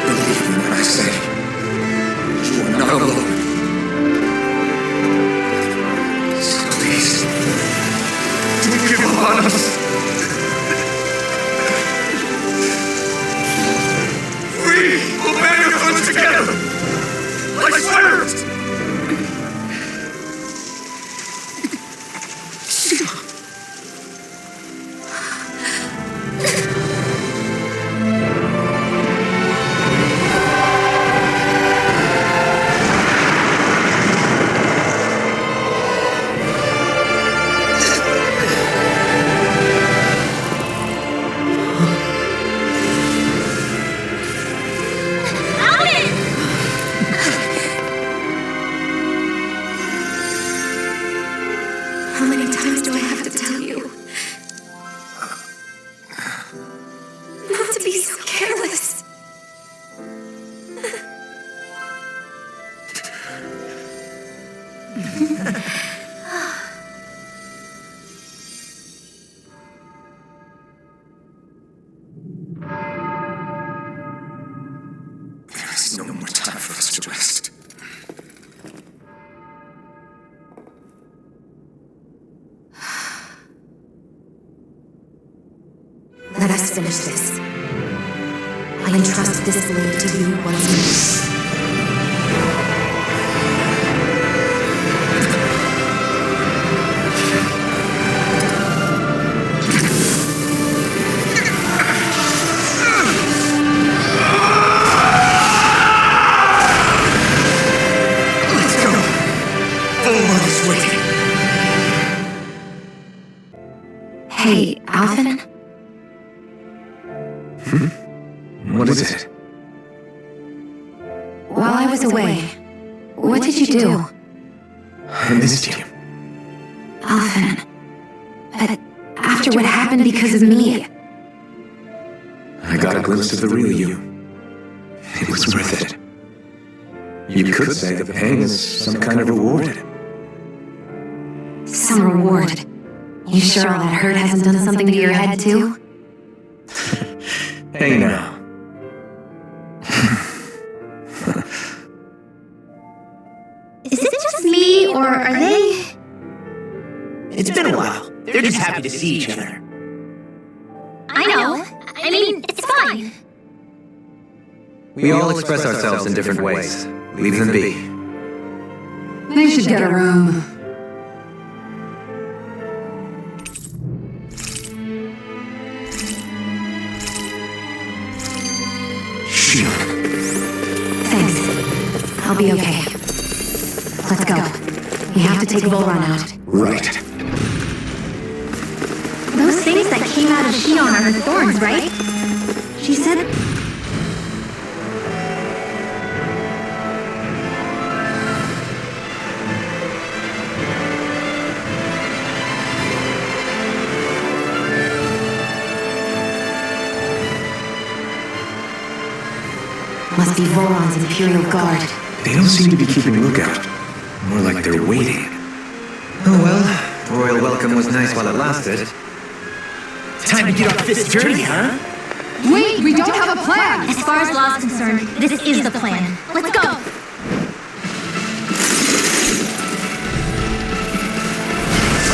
Believe me when I say, you are not alone. On us. We will band our funds together, like sweaters. How many times do I have to tell you? Not to be so careless. There is no more time for us to rest. Let us finish this. I entrust this blade to you once more. Let's go. Vholran is waiting. Hey, Alvin? What is it? While I was away, what did you do? I missed you. Alvin. But after what happened because of me, I got a glimpse of the real you. It was worth it. You could say the pain is some kind of reward. some reward. You sure all that hurt hasn't done something to your head, too? Hey now. Is it just me, or are they... It's been a while. They're just happy to see each other. I know. I mean, it's fine. We all express ourselves in different ways. Leave them be. They should get a room. Thanks. I'll be okay. Let's go. We have to take Vholran out. Right. Those things that came out of Shion are her thorns, right? She said... Must be Vholran's Imperial Guard. They don't seem to be keeping lookout. More like they're waiting. Oh well, royal welcome was nice while it lasted. Time to get off this journey, huh? Wait, we don't have a plan! As far as law's concerned, this is the plan. Let's go!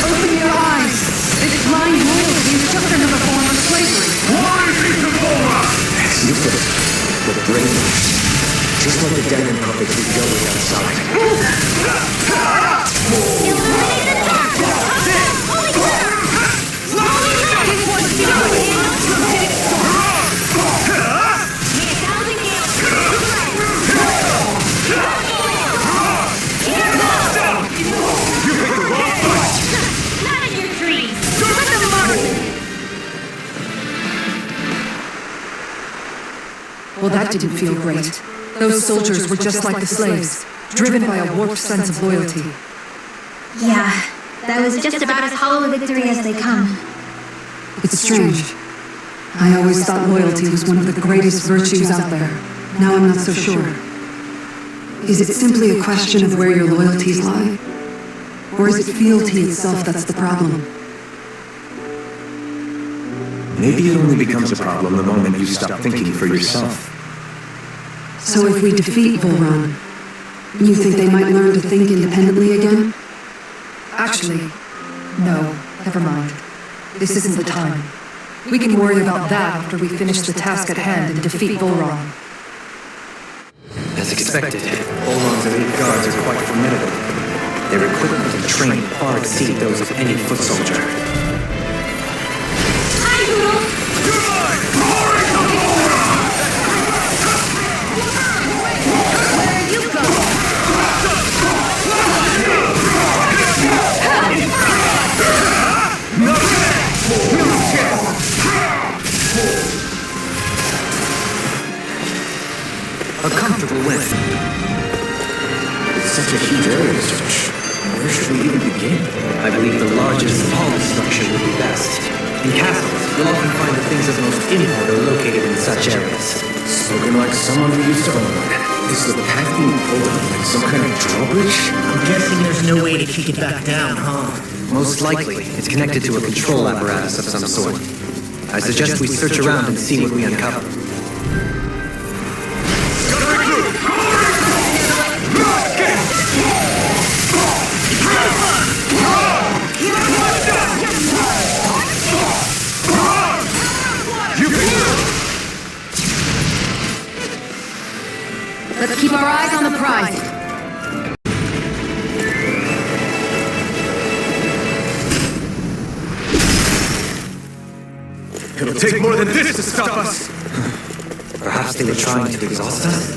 Open your eyes! It's blind loyalty and children of a form of slavery. That's useless. The brainwash. Just like the demon puppets we dealt with outside. Well, that didn't feel great. Those soldiers were just like the slaves. driven by a warped sense of loyalty. Yeah, that was just about as hollow a victory as they come. It's strange. I always thought loyalty was one of the greatest virtues out there. Now I'm not so sure. Is it simply a question of where your loyalties lie? Or is it fealty itself that's the problem? Maybe it only becomes a problem the moment you stop thinking for yourself. So if we defeat Vholran, you think they might learn to think independently again? Actually, no, never mind. This isn't the time. We can worry about that after we finish the task at hand and defeat Vholran. As expected, Vholran's elite guards are quite formidable. Their equipment and training far exceed those of any foot soldier. A comfortable win. It's such a huge area to search. Where should we even begin? I believe the largest hall structure would be best. In castles, you'll often find the things of most import are located in such areas. Spoken like someone who used to own one. Is the path being pulled up like some kind of drawbridge? I'm guessing there's no way to kick it back down, huh? Most likely, it's connected to a control apparatus of some sort. I suggest we search around and see what we uncover. Let's keep our eyes on the prize. It'll take more than this to stop us! Perhaps they were trying to exhaust us?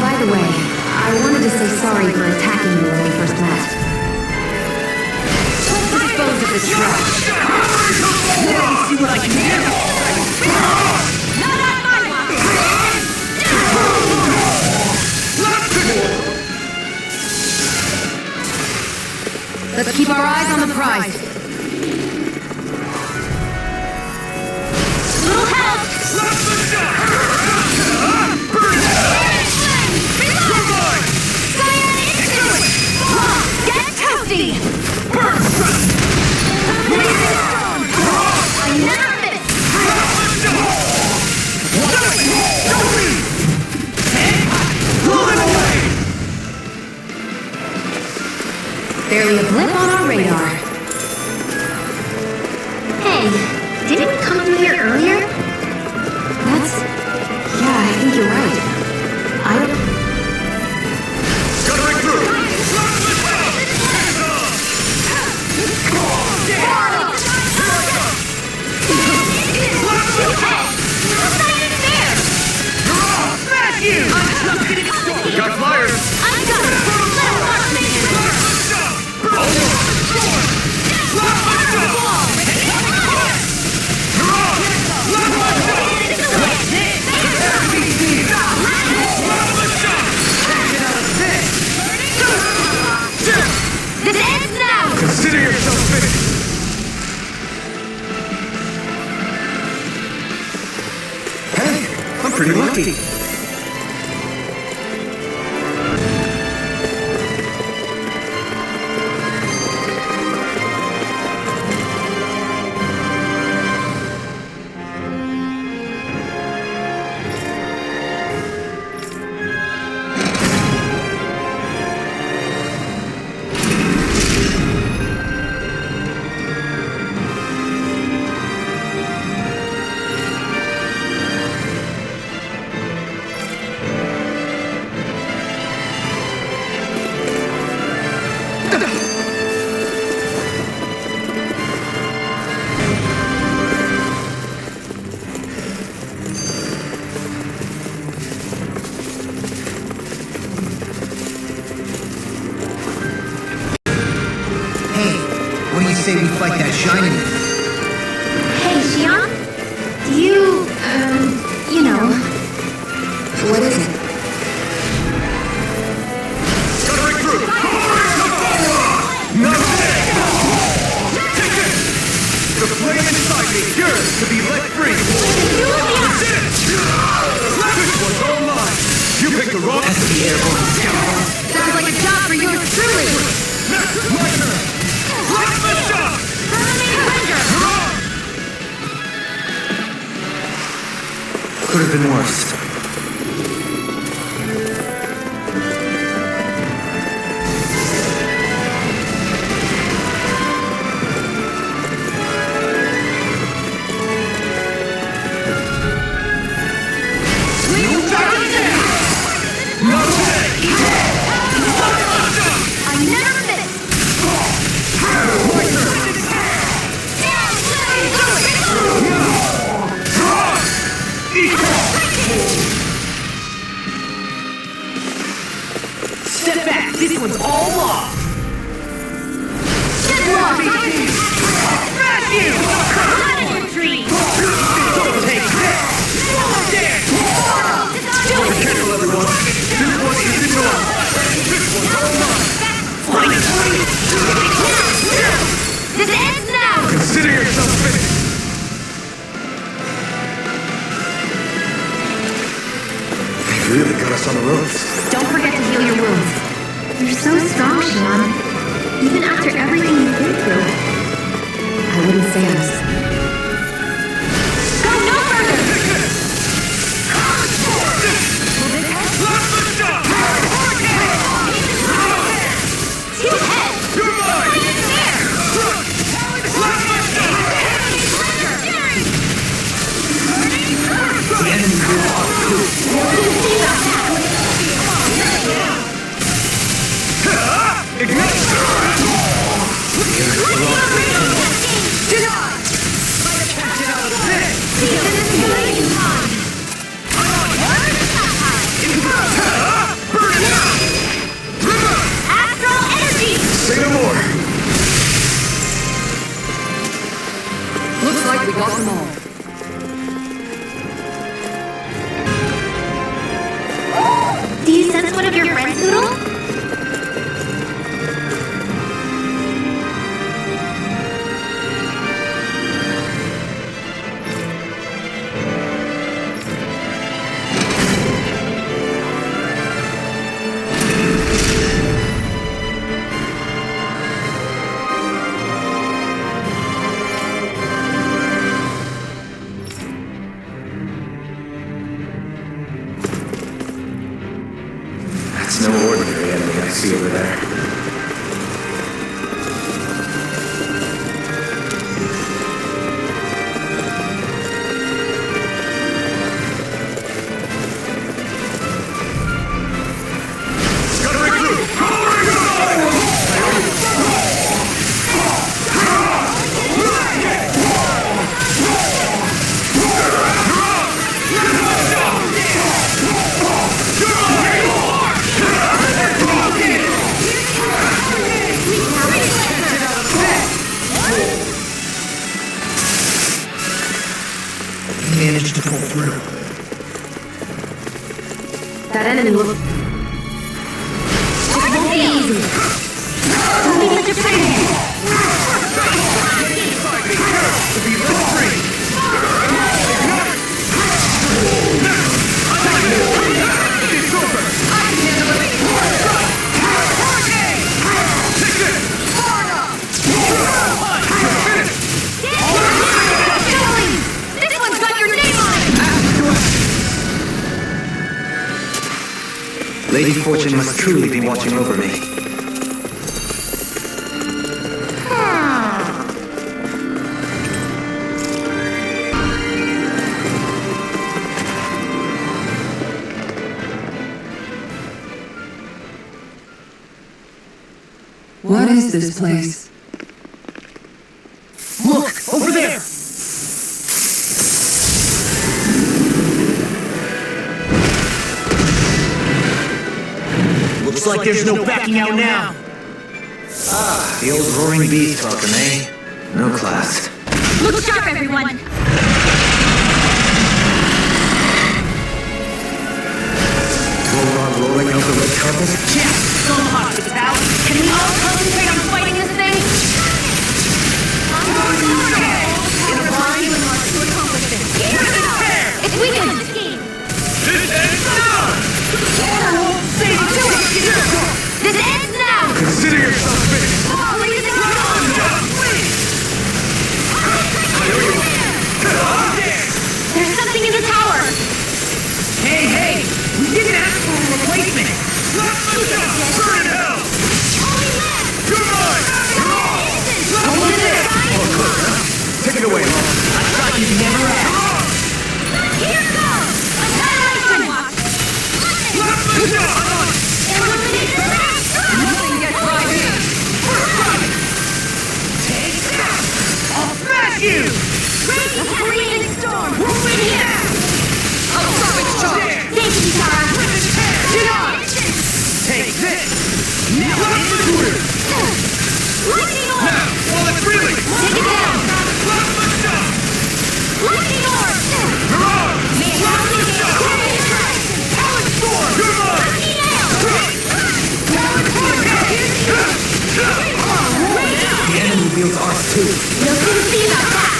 By the way, I wanted to say sorry for attacking you when we first met. Let's dispose of this trash. Let me see what I can do! Let's keep our eyes on the prize. Little help! Get toasty! I never miss! Barely a blip on our radar. Hey, didn't we come through here earlier? Yeah, I think you're right. I don't... Scuttling through! Smash you! We got flyers! I'm gonna... This ends now! Consider yourself finished! Hey, I'm pretty lucky. Say we fight that shiny. Hey, Xion? Do you, you know, Could have been worse. Step back! This one's all law! Smash you! Don't take this! Be careful, everyone! This one isn't yours! This one's all mine! This ends now! Consider yourself finished! They really got us on the ropes. Don't forget to heal your wounds. You're so strong, Sean. Even after everything you've been through. I wouldn't say I'm... Go no further! Too head! You're mine! The enemy will Say no more! Looks like we got them all. Do you sense one of your friends, Poodle? That's no ordinary enemy I see over there. Managed to pull through. That enemy looks... It won't be easy. Don't be such a pain. This one's got your name on it! Lady Fortune must truly be watching over me. What is this place? Look! Over there! Looks like there's no backing out now! The old roaring beast welcome, eh? No class. Look sharp, everyone! Vholran rolling out the red carpet? Yeah! Some hospitality! Can we all concentrate on fighting this thing? In a body and march to accomplish this! It's weakened! This ends now! This ends now! Consider yourself finished! feels ours too. You'll soon see about that!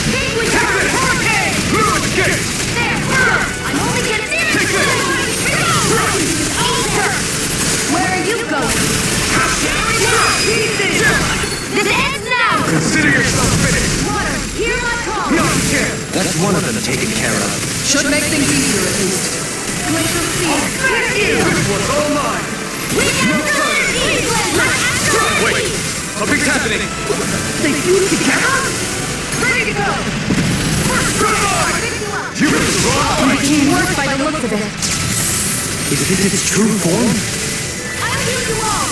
Think with her! Hurricane! There, burn! I'm only getting serious! Over! Where are you going? This ends now! Consider yourself finished! Water, hear my call! That's one of them taken care of. Should make things easier at least. Glacial Sea! Thank you! This one's all mine! We can do it! Wait! Something's happening! They fused together? Ready to go! You were wrong! It can work by the looks of it. Is this its true form? I'll use you all!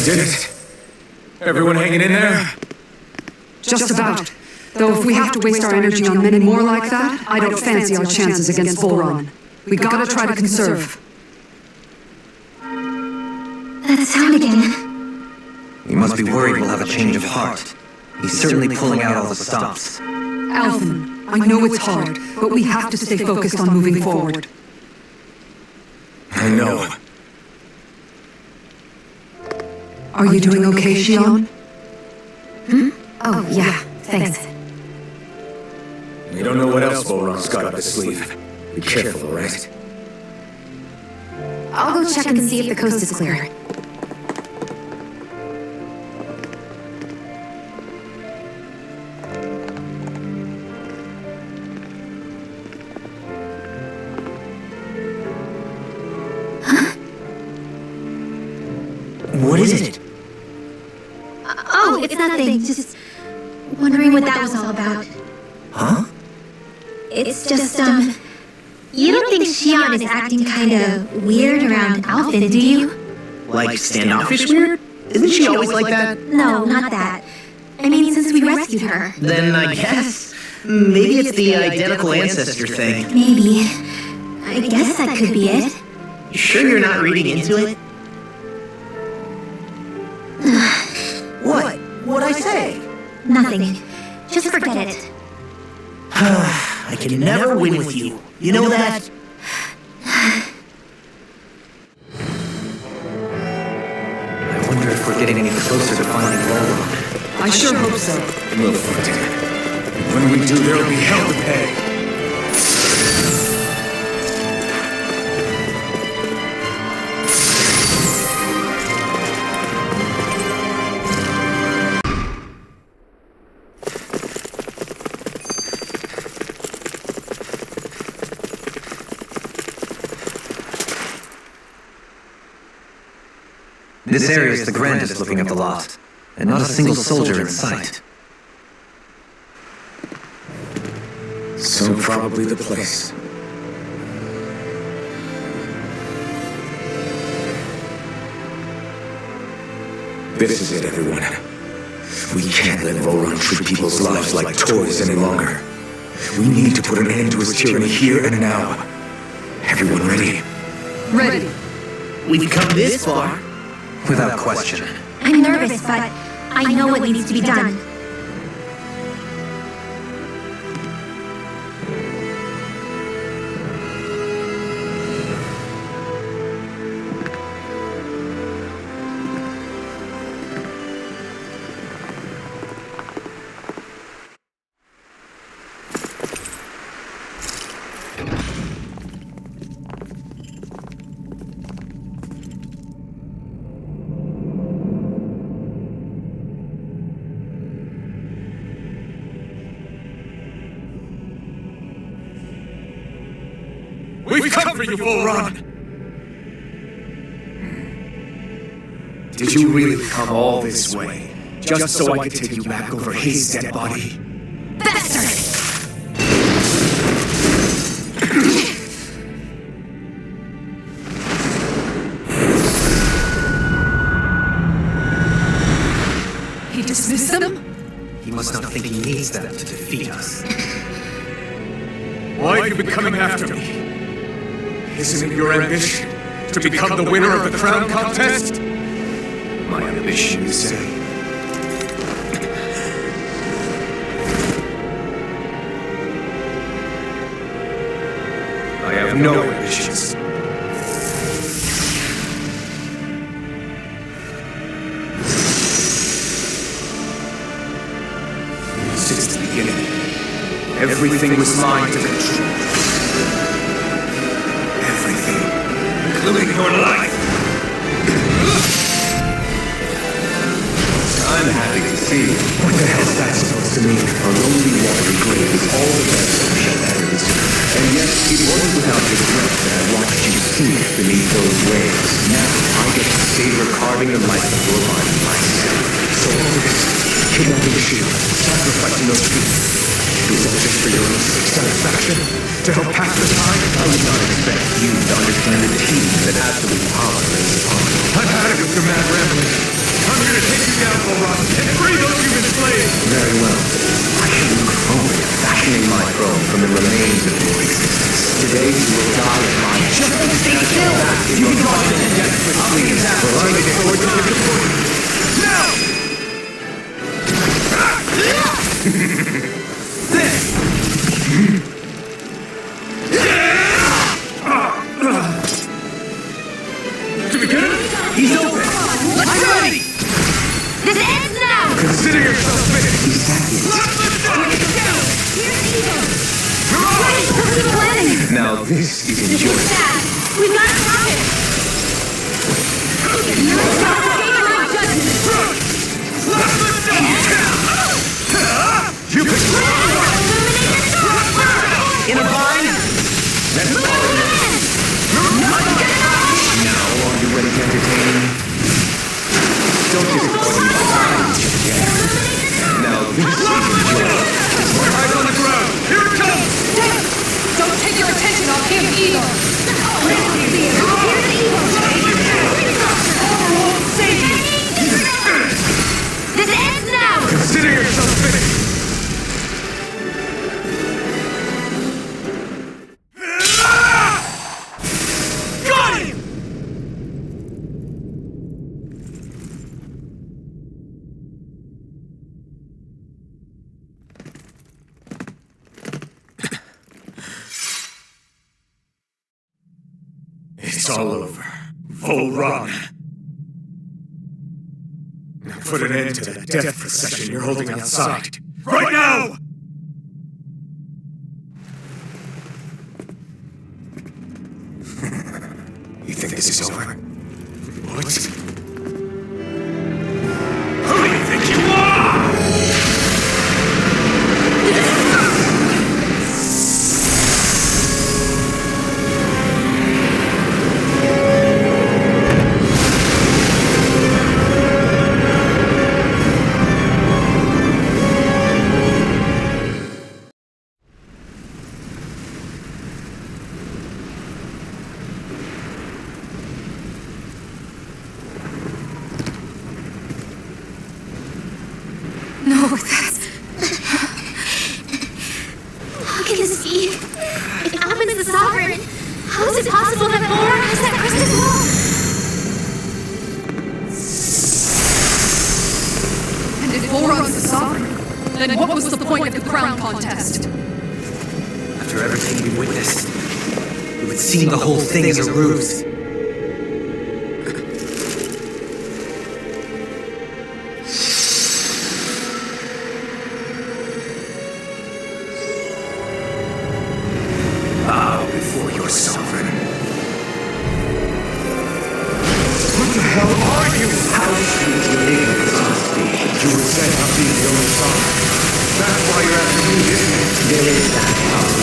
Did it? Everyone hanging in there? Just about. Though if we have to waste our energy on many more like that, I don't fancy our chances against Vholran. We gotta try to conserve. That sound again. He must be worried we'll have a change of heart. He's certainly pulling out all the stops. Alphen, I know it's hard, but we have to stay focused on moving forward. I know. Are you doing okay, Xion? Oh, yeah, thanks. We don't know what else Vholran's got up his sleeve. Be careful, all right? I'll go check and see if the coast is clear. What is it? Oh, it's nothing. Just wondering what that was all about. Huh? It's just, you don't think Xion is acting kinda weird around Alphen, do you? Like standoffish weird? Isn't she always like that? No, not that. I mean, since we rescued her. Then I guess. Maybe it's the identical ancestor thing. Maybe. I guess that could be it. You sure you're not reading into it? What? What'd I say? Nothing. Just forget it. I can never win with you. You know that? I wonder if we're getting any closer to finding Vholran. I sure hope so. We'll find him. When we do, there'll be hell to pay. This area is the grandest looking of the lot, and not a single soldier in sight. So probably the place. This is it, everyone. We can't let Vholran treat people's lives like toys any longer. We need to put an end to his tyranny here and now. Everyone ready? Ready. We've come this far. Without question. I'm nervous, but I know what needs to be done. We've come for you, Vholran! Did you really come all this way, just so I could take you back over his dead body? Bastard! He dismissed them? He must not think he needs them to defeat us. Why have you been coming after me? Isn't it your ambition to become the winner of the crown contest? My ambition, you say? I have no ambitions. Since the beginning, everything was mine to control. Everything, including your life. I'm happy to see you. What the hell's that supposed to mean? A lonely watery grave with all the best of shall ever deserve. And yet, it wasn't without regret that I watched you sink beneath those waves. Now, I get to savor carving the life of your body myself. So all this, kidnapping the shield, sacrificing those people, is that just for your own satisfaction? To help pass the time? I would not expect you to understand the team that absolute power is upon. I've had it with your mad rambling. I'm here to take you down, Vholran, and free those human slaves! Very well. I should look forward to fashioning my throne from the remains of your existence. Today you will die at my just stay still! You can go to death with sleep. Well, I look forward to your support. Now! To begin? He's open! I'm ready! This ends now! Consider yourself finished! Now this is your Dad, we've got to stop it! You can in a bind? That's all. Now, are you ready to entertain me? Don't disappoint me. Now, this is yours. We're right on the ground. Here it comes! Don't take your attention off him either! This ends now! Consider yourself finished! Got him! It's all over. Vholran. Now put an end to that death procession you're holding outside. Right now! You think this is over? What? Who do you think you are? No, that's... How can this be? If Abonne's the sovereign, how is it possible that Vholran has that crystal ball? And if Vholran's the sovereign, then what was the point of the crown contest? After everything we witnessed, it would seem the whole thing is a ruse. Bow before your sovereign. What the hell are you? How sweet your ignorance must be. You were set up being the only sovereign. That's why you're after me, isn't it? There is that power.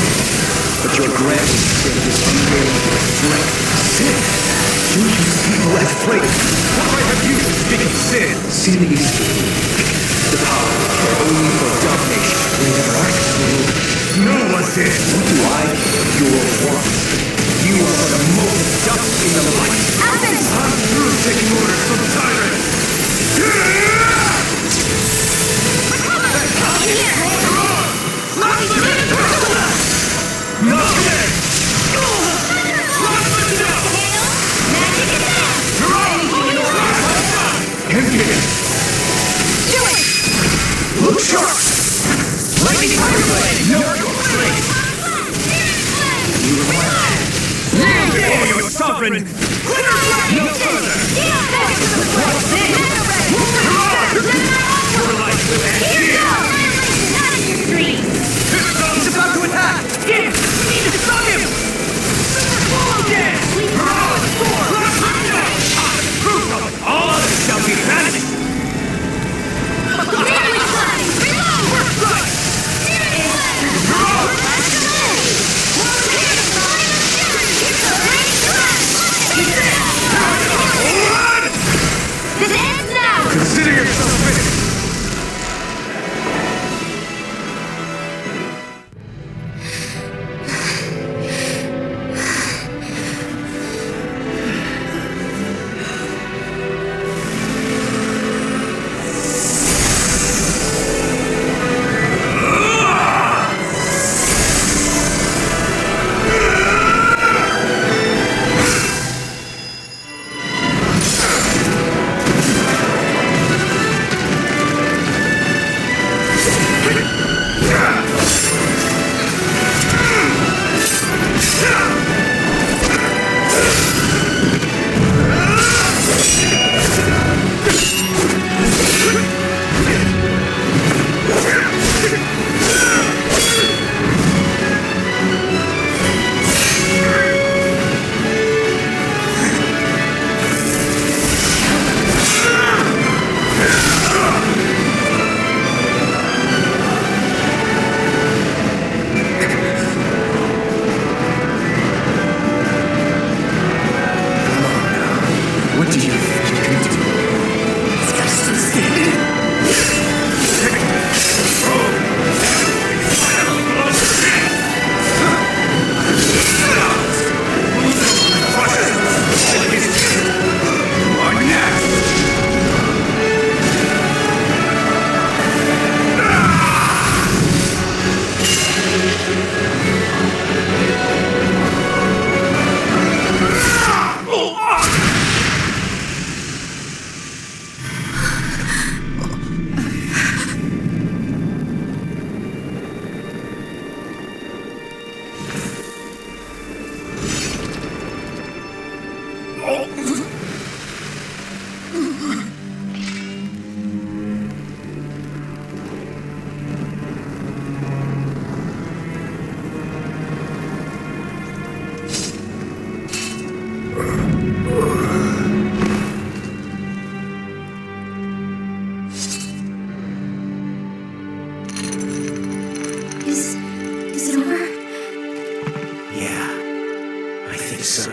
but your gravity sin is unwilling to strength. Sin? You use people as plates. What right have you to speak of sin? Sin is the power only for domination. We never asked for it. No one did. What do I think you're one? You are but a mote of dust in the light. Abonne! I'm through taking orders from tyrants. Look sharp! Lightning fire blade! No blade! You require Before your sovereign! No further! Your life will end here! He's about to attack! We need to stop him! All others shall be banished! This ends now! Consider yourself finished! Is it over? Yeah, I think so.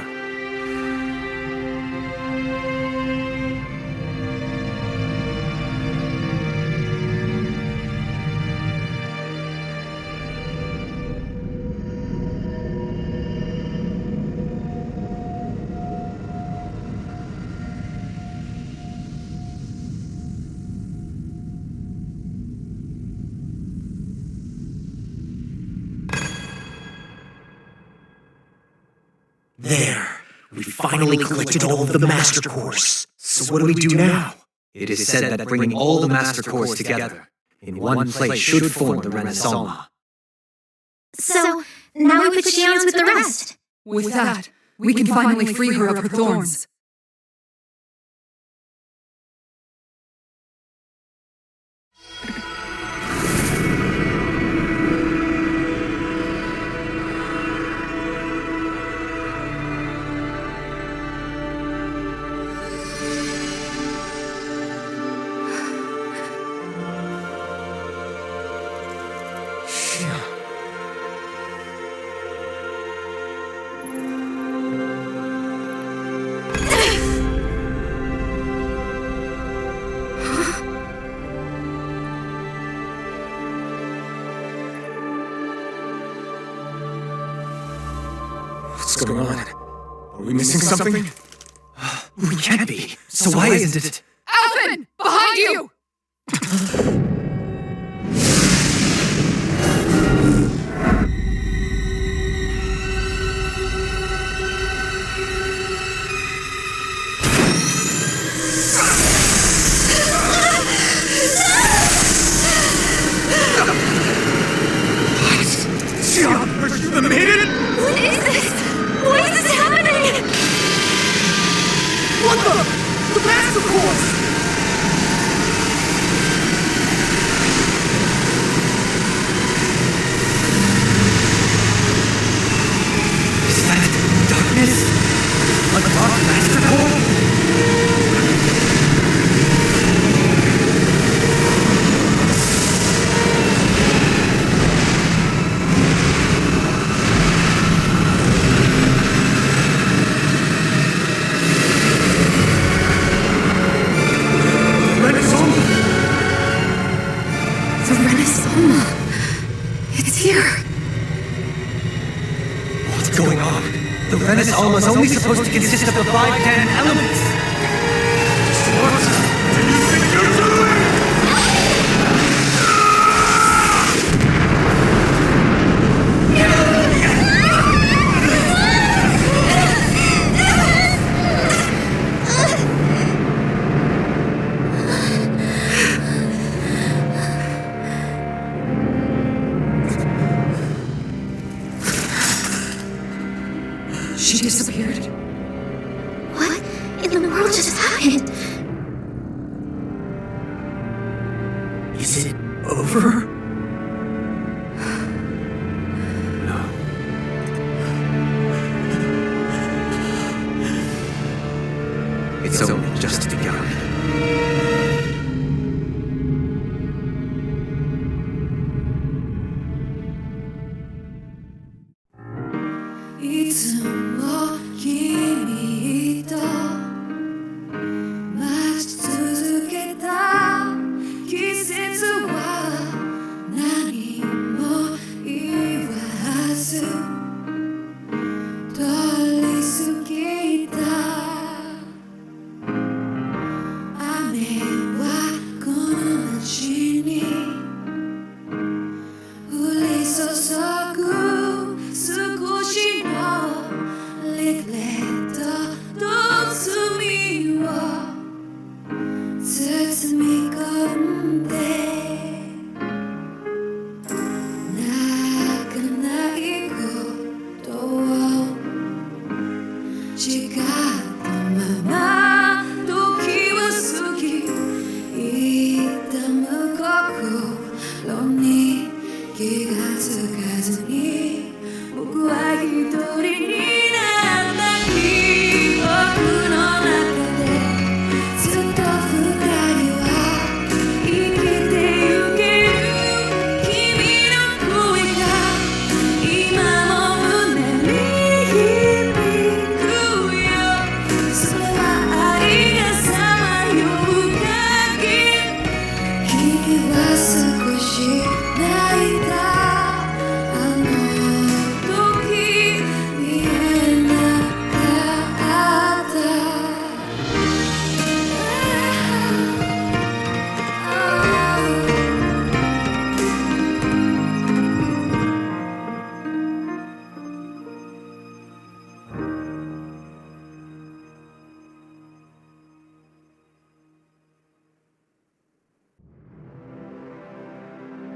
There, we finally collected all of the Master Cores. So what do we do now? It is said that bringing all the Master Cores together in one place should form the Renaissance. So, now we put Xian's with the rest. With that, we can finally free her of her thorns. What's going on? Are we missing something? We can't be. So why isn't it? Alvin! Behind you! Are you the maiden? What is this? Why is this happening? What the? The master course! Is that darkness? A dark master core? Alma's only supposed to consist of the 5 canon elements. What do you think you're doing? She disappeared. What in the world just happened? Is it over? No. It's only just begun.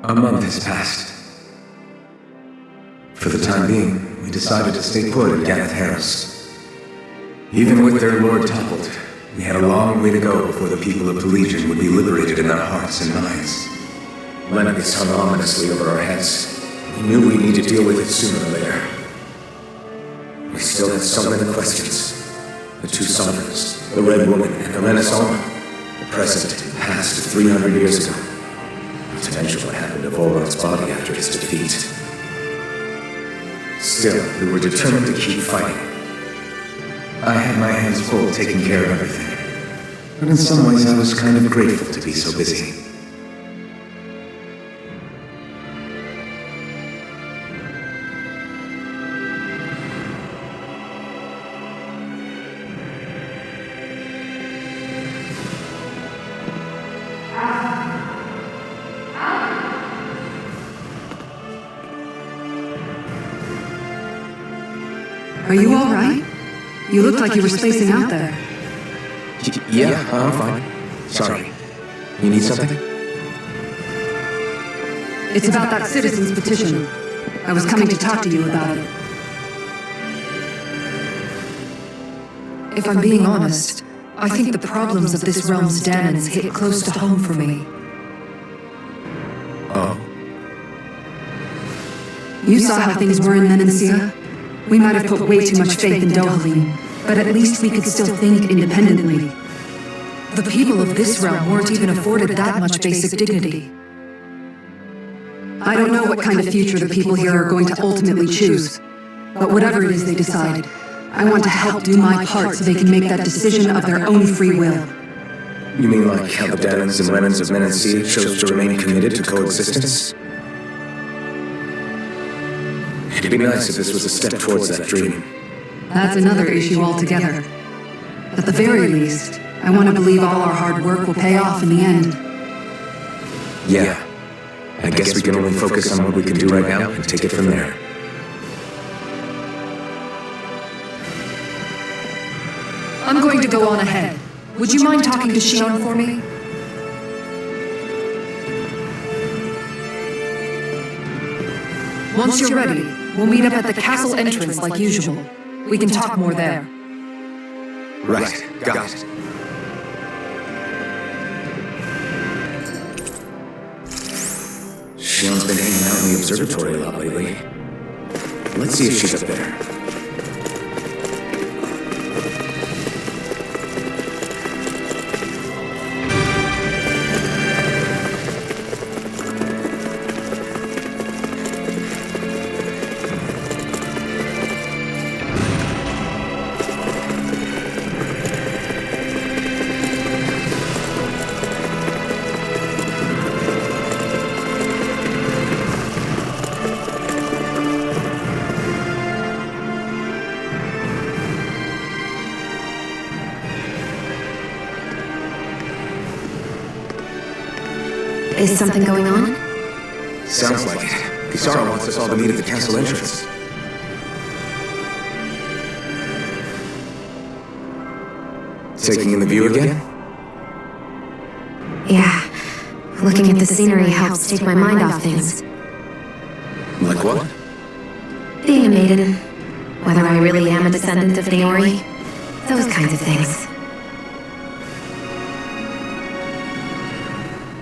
A month has passed. For the time being, we decided to stay put at Ganath Haros. Even with their lord toppled, we had a long way to go before the people of Legion would be liberated in their hearts and minds. Lennox hung ominously over our heads. We knew we'd need to deal with it sooner or later. We still had so many questions. The two sovereigns, the Red Woman, and the Alma. The present and past of 300 years ago. Not to mention what happened to Vholran's body after his defeat. Still, we were determined to keep fighting. I had my hands full taking care of everything. But in some ways I was kind of grateful to be so busy. Are you alright? You looked like you were spacing out there. Yeah, I'm fine. Sorry. You need something? It's about that citizen's petition. I was coming to talk to you about it. If I'm being honest, I think the problems of this realm's Danans hit close to home for me. Oh. You saw how things were in Menancia? We might have put way too much faith in Dohalim, but at least we could still think independently. The people of this realm weren't even afforded that much basic dignity. I don't know what kind of future the people here are going to ultimately choose, but whatever it is they decide, I want to help do my part so they can make that decision of their own free will. You mean like how the Danans and Renans of Menancia chose to remain committed to coexistence? It'd be nice if this was a step towards that dream. That's another issue altogether. At the very least, I want to believe all our hard work will pay off in the end. Yeah. I guess we can only focus on what we can do right now and take it from there. I'm going to go on ahead. Would you mind talking to Shion for me? Once you're ready, we'll meet up at the castle entrance like usual. We can talk more there. Right, got it. Shion's been hanging out in the observatory a lot lately. Let's see if she's up there. Is something going on? Sounds like it. Kisara wants us all to meet at the castle entrance. Taking in the view again? Yeah. Looking at the scenery helps take my mind off things. Like what? Being a maiden. Whether I really am a descendant of Naori. Those kinds of things.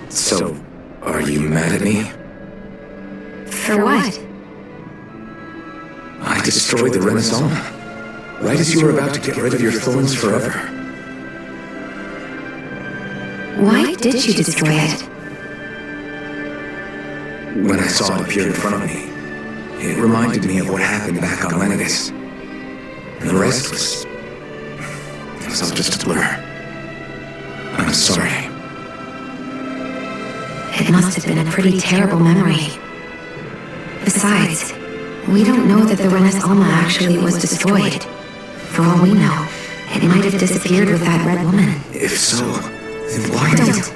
So, are you mad at me? For what? I destroyed the Renaissance. Right as you were about to get rid of your thorns forever. Why did you destroy it? When I saw it appear in front of me, it reminded me of what happened back on Lenegus. And the rest was... it was all just a blur. I'm sorry. It must have been a pretty terrible memory. Besides, we don't know that the Renes Alma actually was destroyed. For all we know, it might have disappeared with that red woman. If so, then why Don't.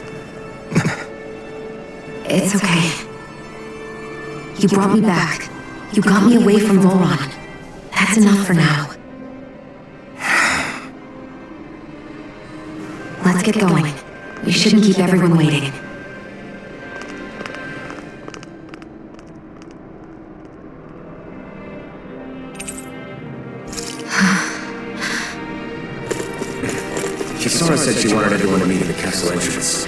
It's okay. You brought me back. You got me away from Vholran. That's enough for now. Let's get going. We shouldn't keep everyone waiting. Kisara said she wanted everyone to meet at the castle entrance.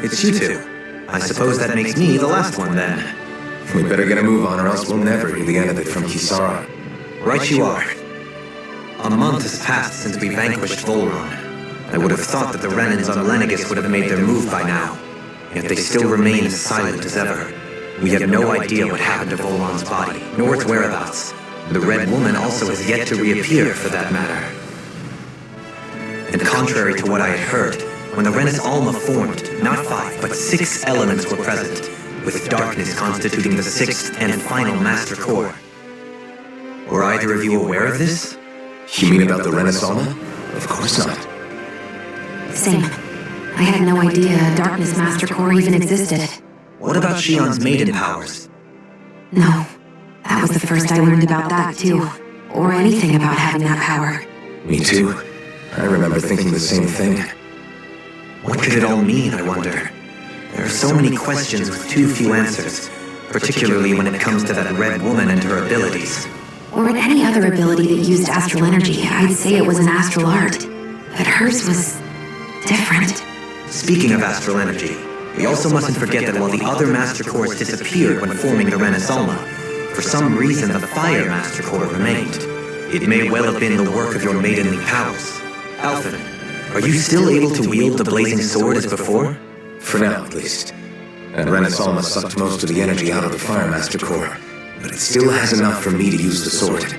it's you two. I suppose that makes me the last one then. We better get a move on or else we'll never hear the end of it from Kisara. Right you are. A month has passed since we vanquished Vholran. I would have thought that the Renans on Lenegis would have made their move by now. Yet they still remain as silent as ever. We have no idea what happened to Vholran's body, nor its whereabouts. The Red Woman also has yet to reappear, for that matter. And contrary to what I had heard, when the Renis Alma formed, not 5, but 6 elements were present, with darkness constituting the 6th and final master core. Were either of you aware of this? You mean about the Renis Alma? Of course not. Same. I had no idea a Darkness Master Core even existed. What about Shion's maiden powers? No. That was the first I learned about that, too. Or anything about having that power. Me too. I remember thinking the same thing. What could it all mean, I wonder? There are so many questions with too few answers, particularly when it comes to that Red Woman and her abilities. Or any other ability that used astral energy. I'd say it was an astral art. But hers was different. Speaking of astral energy, we also mustn't forget that while the other Master Cores disappeared when forming the Renis Alma, for some reason the Fire Master Core remained. It may well have been the work of your maidenly powers. Alphen, are you still able to wield the blazing sword as before? For now, at least. And Renis Alma sucked most of the energy out of the Fire Master Core, but it still has enough for me to use the sword.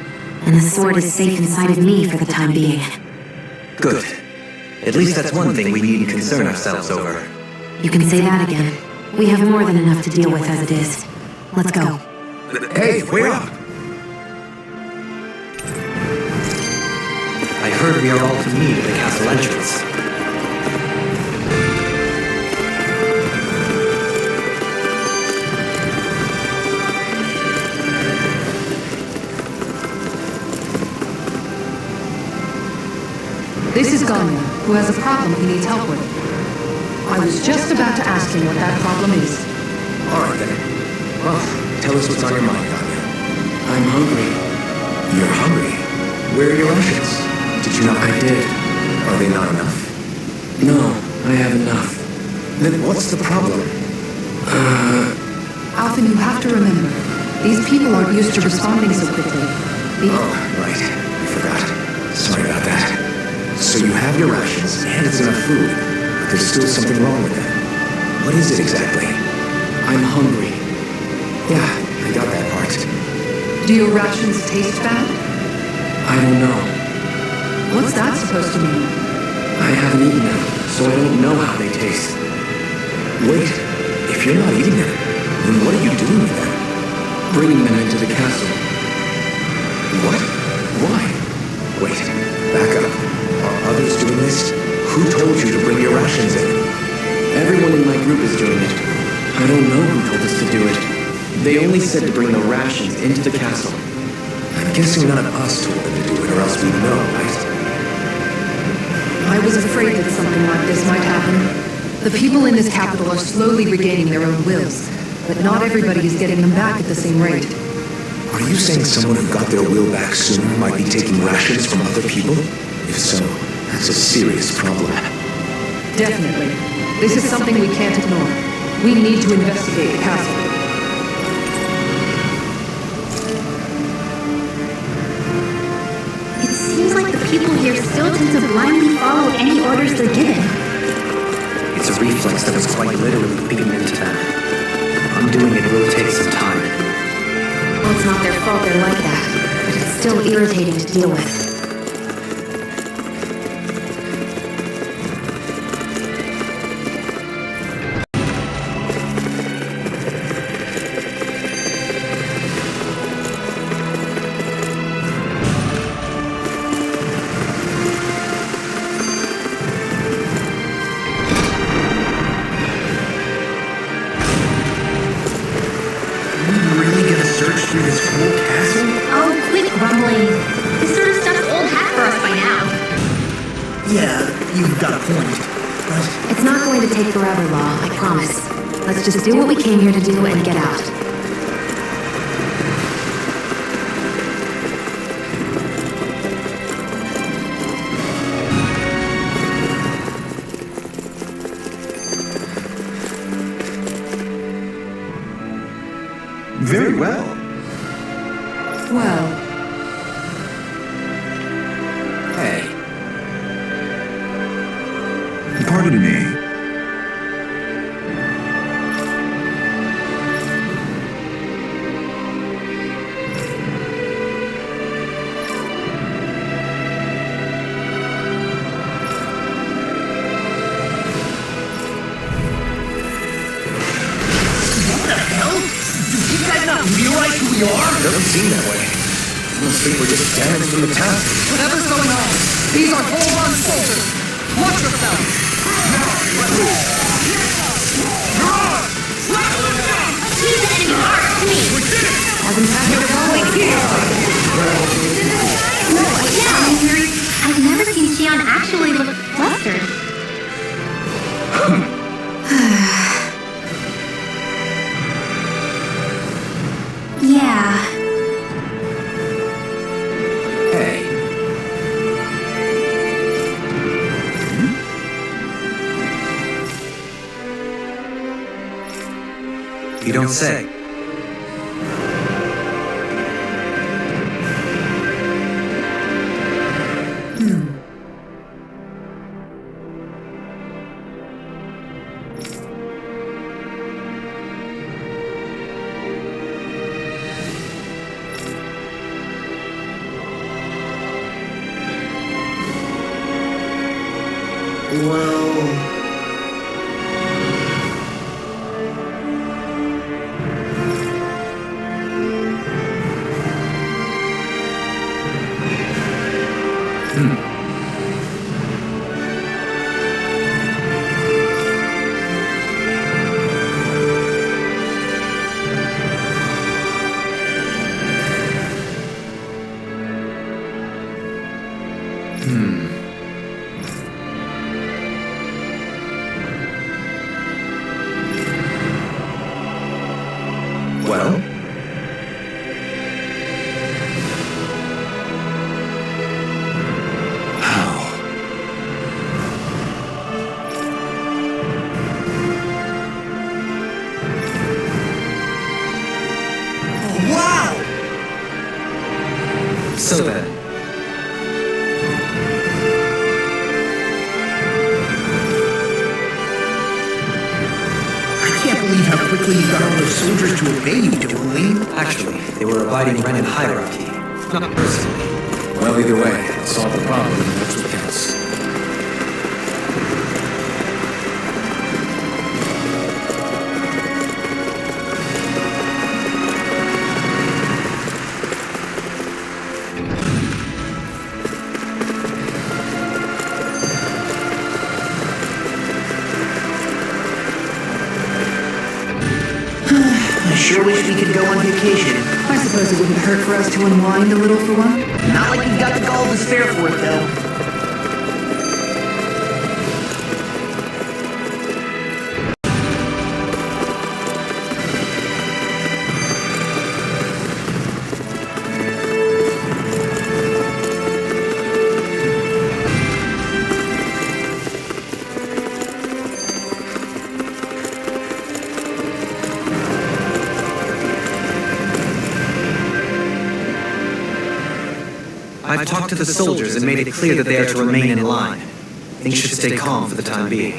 And the sword is safe inside of me for the time being. Good. At least that's one thing we needn't concern ourselves over. You can say that again. We have more than enough to deal with as it is. Let's go. Hey, wait up! I heard we are all to meet at the castle entrance. This is Ganath, who has a problem he needs help with. I was just about to ask him what that problem is. Alright then. Well, tell us what's on your mind, Ganath. I'm hungry. You're hungry? Where are your rations? Did you not? I did. Are they not enough? No, I have enough. Then what's the problem? Alphen, you have to remember, these people aren't used to responding so quickly. Oh, right. I forgot. Sorry about that. So you have your rations, and it's enough food, but there's still something wrong with them. What is it exactly? I'm hungry. Yeah, I got that part. Do your rations taste bad? I don't know. What's that supposed to mean? I haven't eaten them, so I don't know how they taste. Wait, if you're not eating them, then what are you doing with them? Bringing them into the castle. What? Why? Wait, back up. Are others doing this? Who told you to bring your rations in? Everyone in my group is doing it. I don't know who told us to do it. They only said to bring the rations into the castle. I'm guessing none of us told them to do it, or else we'd know, right? I was afraid that something like this might happen. The people in this capital are slowly regaining their own wills, but not everybody is getting them back at the same rate. Are you saying someone who got their will back sooner might be taking rations from other people? If so, that's a serious problem. Definitely. This is something we can't ignore. We need to investigate the castle. It seems like the people here still tend to blindly follow any orders they're given. It's a reflex that was quite literally beaten into them. Undoing it will take some time. Well, it's not their fault they're like that, but it's still irritating to deal with. Just do what we came here to do and get out. Very well. Well, Hey, Pardon me. Doesn't seem that way. I must think we're just damaged from the town. whatever's going on, these are Vholran soldiers. Watch yourself. I've been back here always here. I've never seen Xion actually look flustered. Yeah. hey. You don't say. Well? How? Wow! So then, I can't believe how quickly you got all those soldiers to obey you, Vholran. actually, they were abiding Renan hierarchy, not personally. Well, either way, solve the problem, and that's what counts. I sure wish we could go on vacation. I suppose it wouldn't hurt for us to unwind a little for one. Not like we've got the gall to spare for it, though. I've talked to the soldiers and made it clear that they are to remain in line. Things should stay calm for the time being.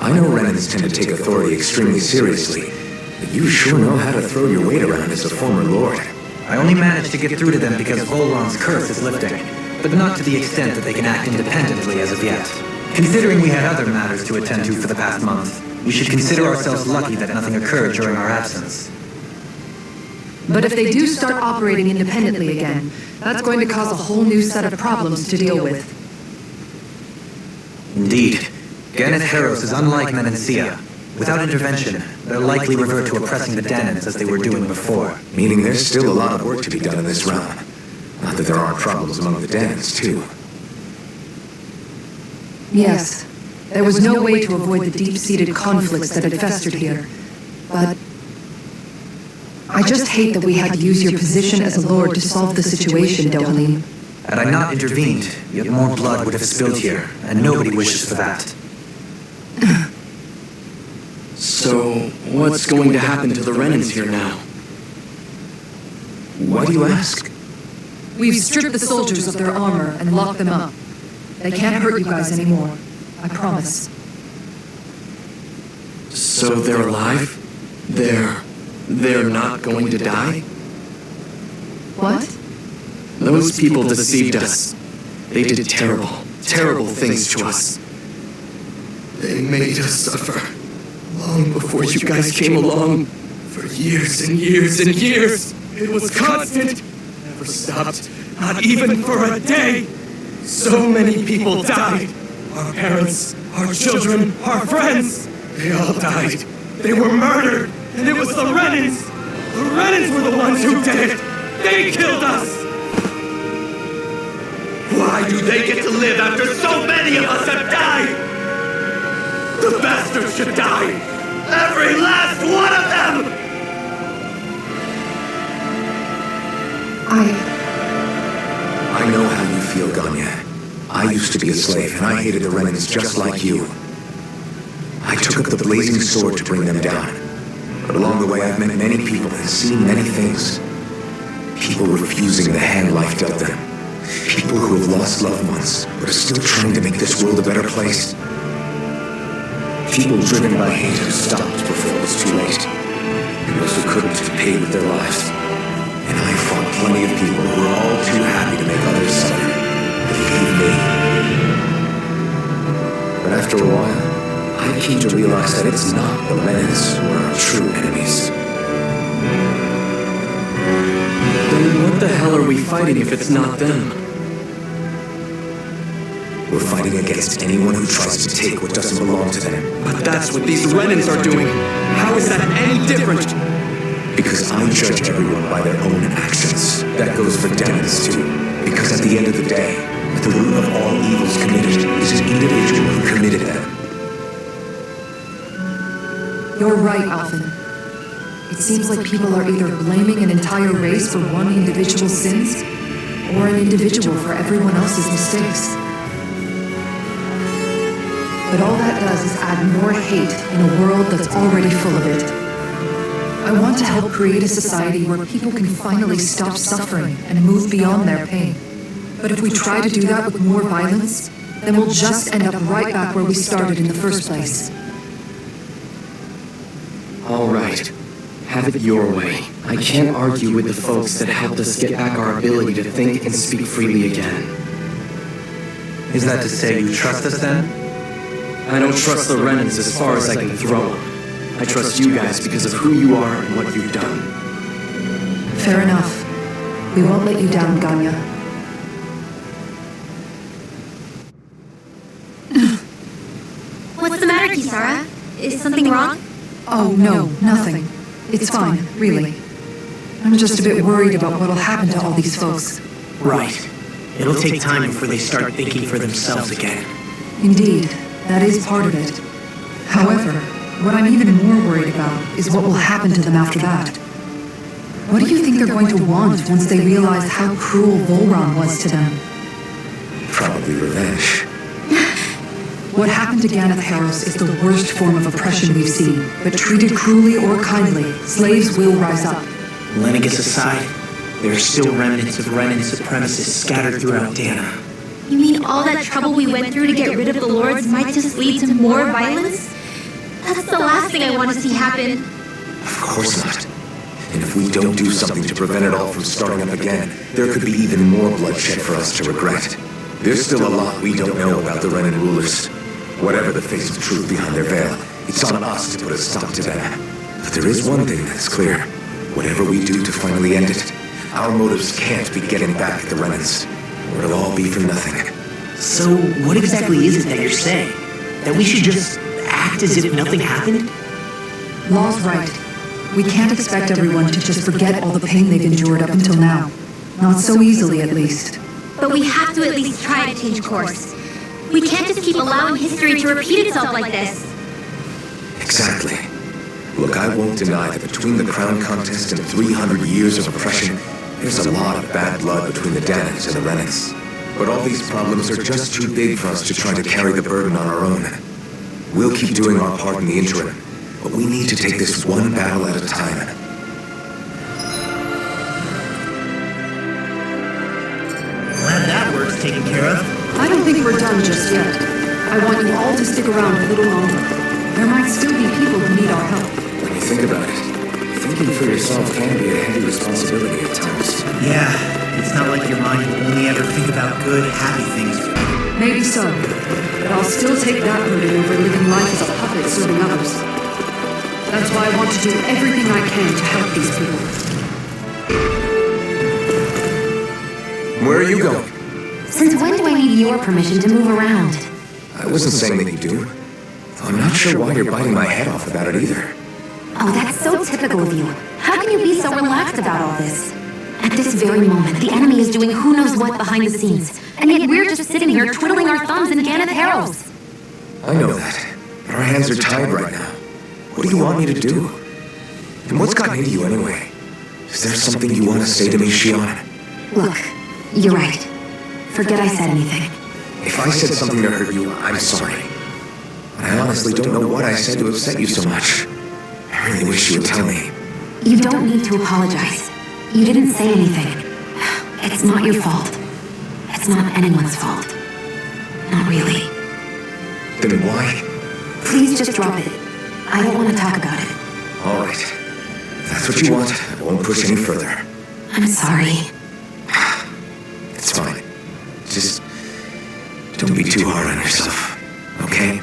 I know Renans tend to take authority extremely seriously, but you sure know how to throw your weight around as a former lord. I only managed to get through to them because Vholran's curse is lifting, but not to the extent that they can act independently as of yet. Considering we had other matters to attend to for the past month, we should consider ourselves lucky that nothing occurred during our absence. But if they do start operating independently again, that's going to cause a whole new set of problems to deal with. Indeed. Ganath Haros is unlike Menancia. Without intervention, they'll likely revert to oppressing the Danans as they were doing before. Meaning there's still a lot of work to be done in this realm. Not that there aren't problems among the Danans, too. Yes, there was no way to avoid the deep-seated conflicts that had festered here. But I just hate that we had to use your position as a lord to solve the situation, Vholran. Had I not intervened, yet more blood would have spilled here, and nobody wishes for that. So, what's going to happen to the Renans here now? Why do you ask? We've stripped the soldiers of their armor and locked them up. They can't hurt you guys anymore. I promise. So they're alive? They're not going to die? What? Those people deceived us. They did terrible, terrible things to us. They made us suffer. Long before you guys came along. For years and years and years. It was constant. Never stopped. Not even for a day. So many people died. Our parents, our children, our friends. They all died. They were murdered. And it was the Renans. The Renans were the ones who did it. They killed us. Why do they get to live after so many of us have died? The bastards should die. Every last one of them! I know how you feel, Ganya. I used to be a slave, and I hated the Renans just like you. I took up the blazing sword to bring them down. But along the way, I've met many people and seen many things. People refusing the hand life dealt them. People who have lost loved ones, but are still trying to make this world a better place. People driven by hate who stopped before it was too late. And those who couldn't paid with their lives. And I fought plenty of people who were all too happy to make others suffer. Believe me. But after a while, I came to realize that it's not the Renans who are our true enemies. Then what the hell are we fighting if it's not them? We're fighting against anyone who tries to take what doesn't belong to them. But that's what these Renans are doing. How is that any different? Because I judge everyone by their own actions. That goes for demons too. Because at the end of the day, at the root of all evils committed is an individual who committed them. You're right, Alphen. It seems like people are either blaming an entire race for one individual's sins, or an individual for everyone else's mistakes. But all that does is add more hate in a world that's already full of it. I want to help create a society where people can finally stop suffering and move beyond their pain. But if we try to do that with more violence, then we'll just end up right back where we started in the first place. All right. Have it your way. I can't argue with the folks that helped us get back our ability to think and speak freely again. Is that to say you trust us then? I don't trust the Renans as far as I can throw them. I trust you guys because of who you are and what you've done. Fair enough. We won't let you down, Ganya. What's the matter, Kisara? Is something wrong? Oh, no, nothing. It's fine, really. I'm just a bit worried about what'll happen to all these folks. Right. It'll take time before they start thinking for themselves again. Indeed, that is part of it. However, what I'm even more worried about is what will happen to them after that. What do you think they're going to want once they realize how cruel Vholran was to them? Probably revenge. What happened to Ganath Haros is the worst form of oppression we've seen, but treated cruelly or kindly, slaves will rise up. Lennigus aside, there are still remnants of Renan supremacists scattered throughout Dana. You mean all that trouble we went through to get rid of the Lords might just lead to more violence? That's the last thing I want to see happen. Of course not. And if we don't do something to prevent it all from starting up again, there could be even more bloodshed for us to regret. There's still a lot we don't know about the Renan rulers. Whatever the face of truth behind their veil, it's on us to put a stop to them. But there is one thing that's clear. Whatever we do to finally end it, our motives can't be getting back at the Renans, or it'll all be for nothing. So, what exactly is it that you're saying? That we should just act as if nothing happened? Law's right. We can't expect everyone to just forget all the pain they've endured up until now. Not so easily, at least. But we have to at least try to change course. We can't just keep allowing history to repeat itself like this. Exactly. Look, I won't deny that between the crown contest and 300 years of oppression, there's a lot of bad blood between the Danans and the Renans. But all these problems are just too big for us to try to carry the burden on our own. We'll keep doing our part in the interim, but we need to take this one battle at a time. taken care of? I don't think we're done just yet. I want you all to stick around a little longer. There might still be people who need our help. When you think about it, thinking for yourself can be a heavy responsibility at times. Yeah, it's not like your mind will only ever think about good, happy things. Maybe so, but I'll still take that burden over living life as a puppet serving others. That's why I want to do everything I can to help these people. Where are you going? Since when do I need your permission to move around? I wasn't saying that you do. I'm not sure why you're biting my head off about it either. Oh, that's so typical of you. How can you be so relaxed about all this? At this very moment, the enemy is doing who knows what behind the scenes, and yet we're just sitting here twiddling our thumbs in Ganath Haros. I know that, but our hands are tied right now. What do you want me to do? And what's gotten into you anyway? Is there something you want to say to me, Shion? Look, you're right. Forget I said anything. If I said something to hurt you, I'm sorry. But I honestly don't know what I said to upset you so much. I really wish you would tell me. You don't need to apologize. You didn't say anything. It's not your fault. It's not anyone's fault. Not really. Then why? Please just drop it. I don't want to talk about it. All right. If that's what you want, I won't push any further. I'm sorry. It's fine. Just don't be too hard on yourself, okay?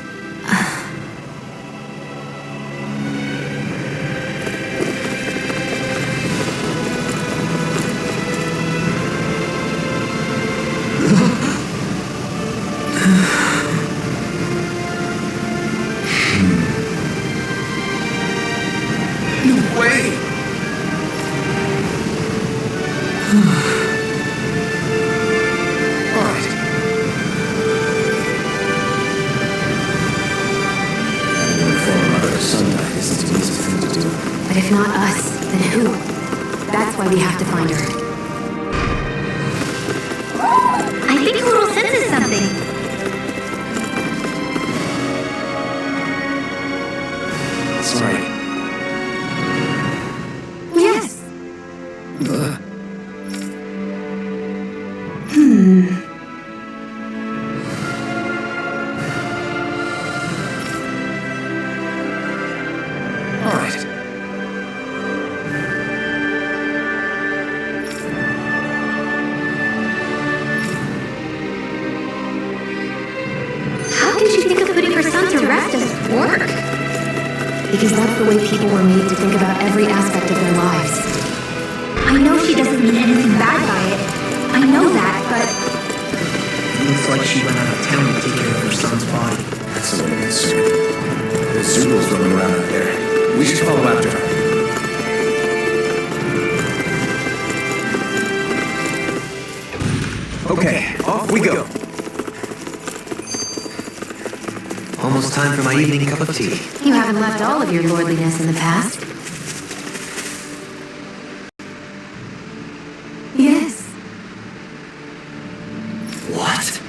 If not us, then who? That's why we have to find her. I think Huro senses something. Sorry. Yes. All right. Work. Because that's the way people were made to think about every aspect of their lives. I know she doesn't mean anything bad by it. I know that, but... It looks like she went out of town to take care of her son's body. That's a little concern. There's Zoobles roaming around out there. We should follow after her. Okay, off we go. Almost time for my evening cup of tea. You haven't left all of your lordliness in the past. Yes. What?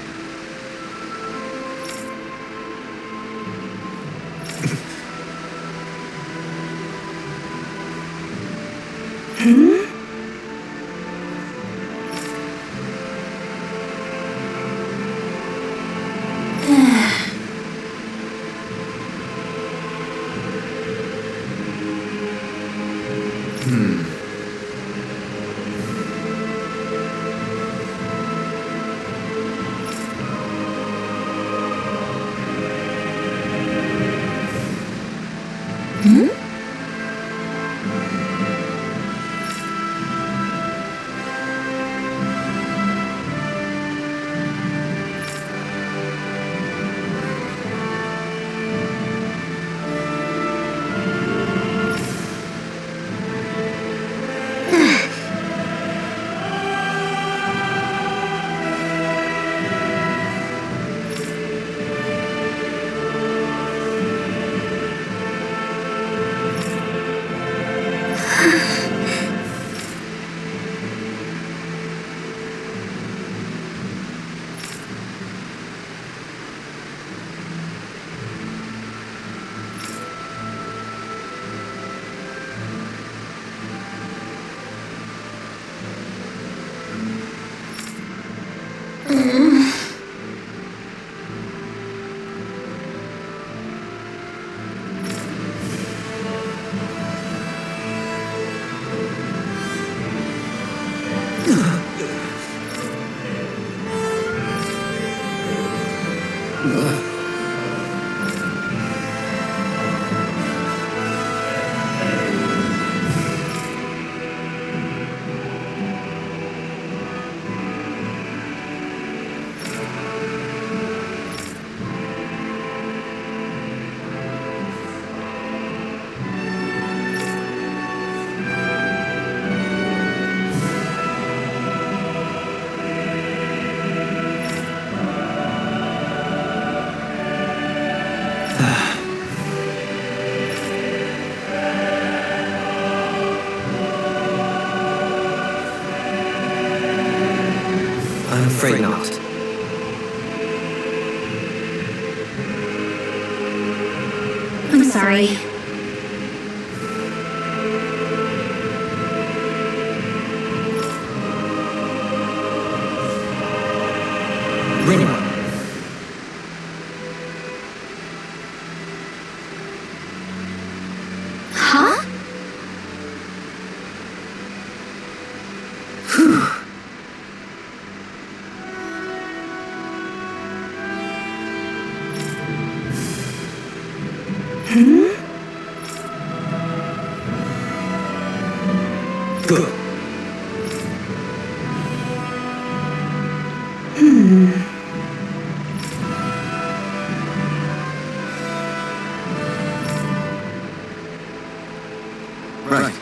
I'm afraid not. I'm sorry. Ring one. Huh? Good. Right.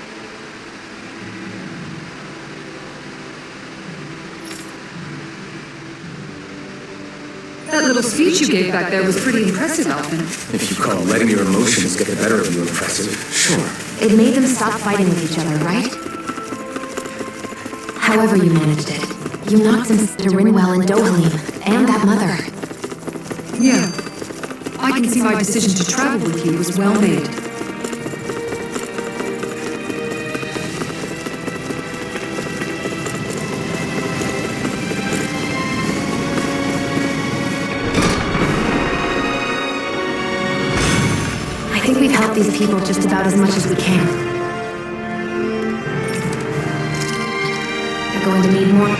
That little speech you gave back there was pretty impressive, Alvin. If you call letting your emotions get the better of you impressive, sure. It made them stop fighting with each other, right? However you managed it, you knocked them to Rinwell and Vholran, and that mother. Yeah. I can see my decision to travel with you was well made. I think we've helped these people just about as much as we can. They're going to need more.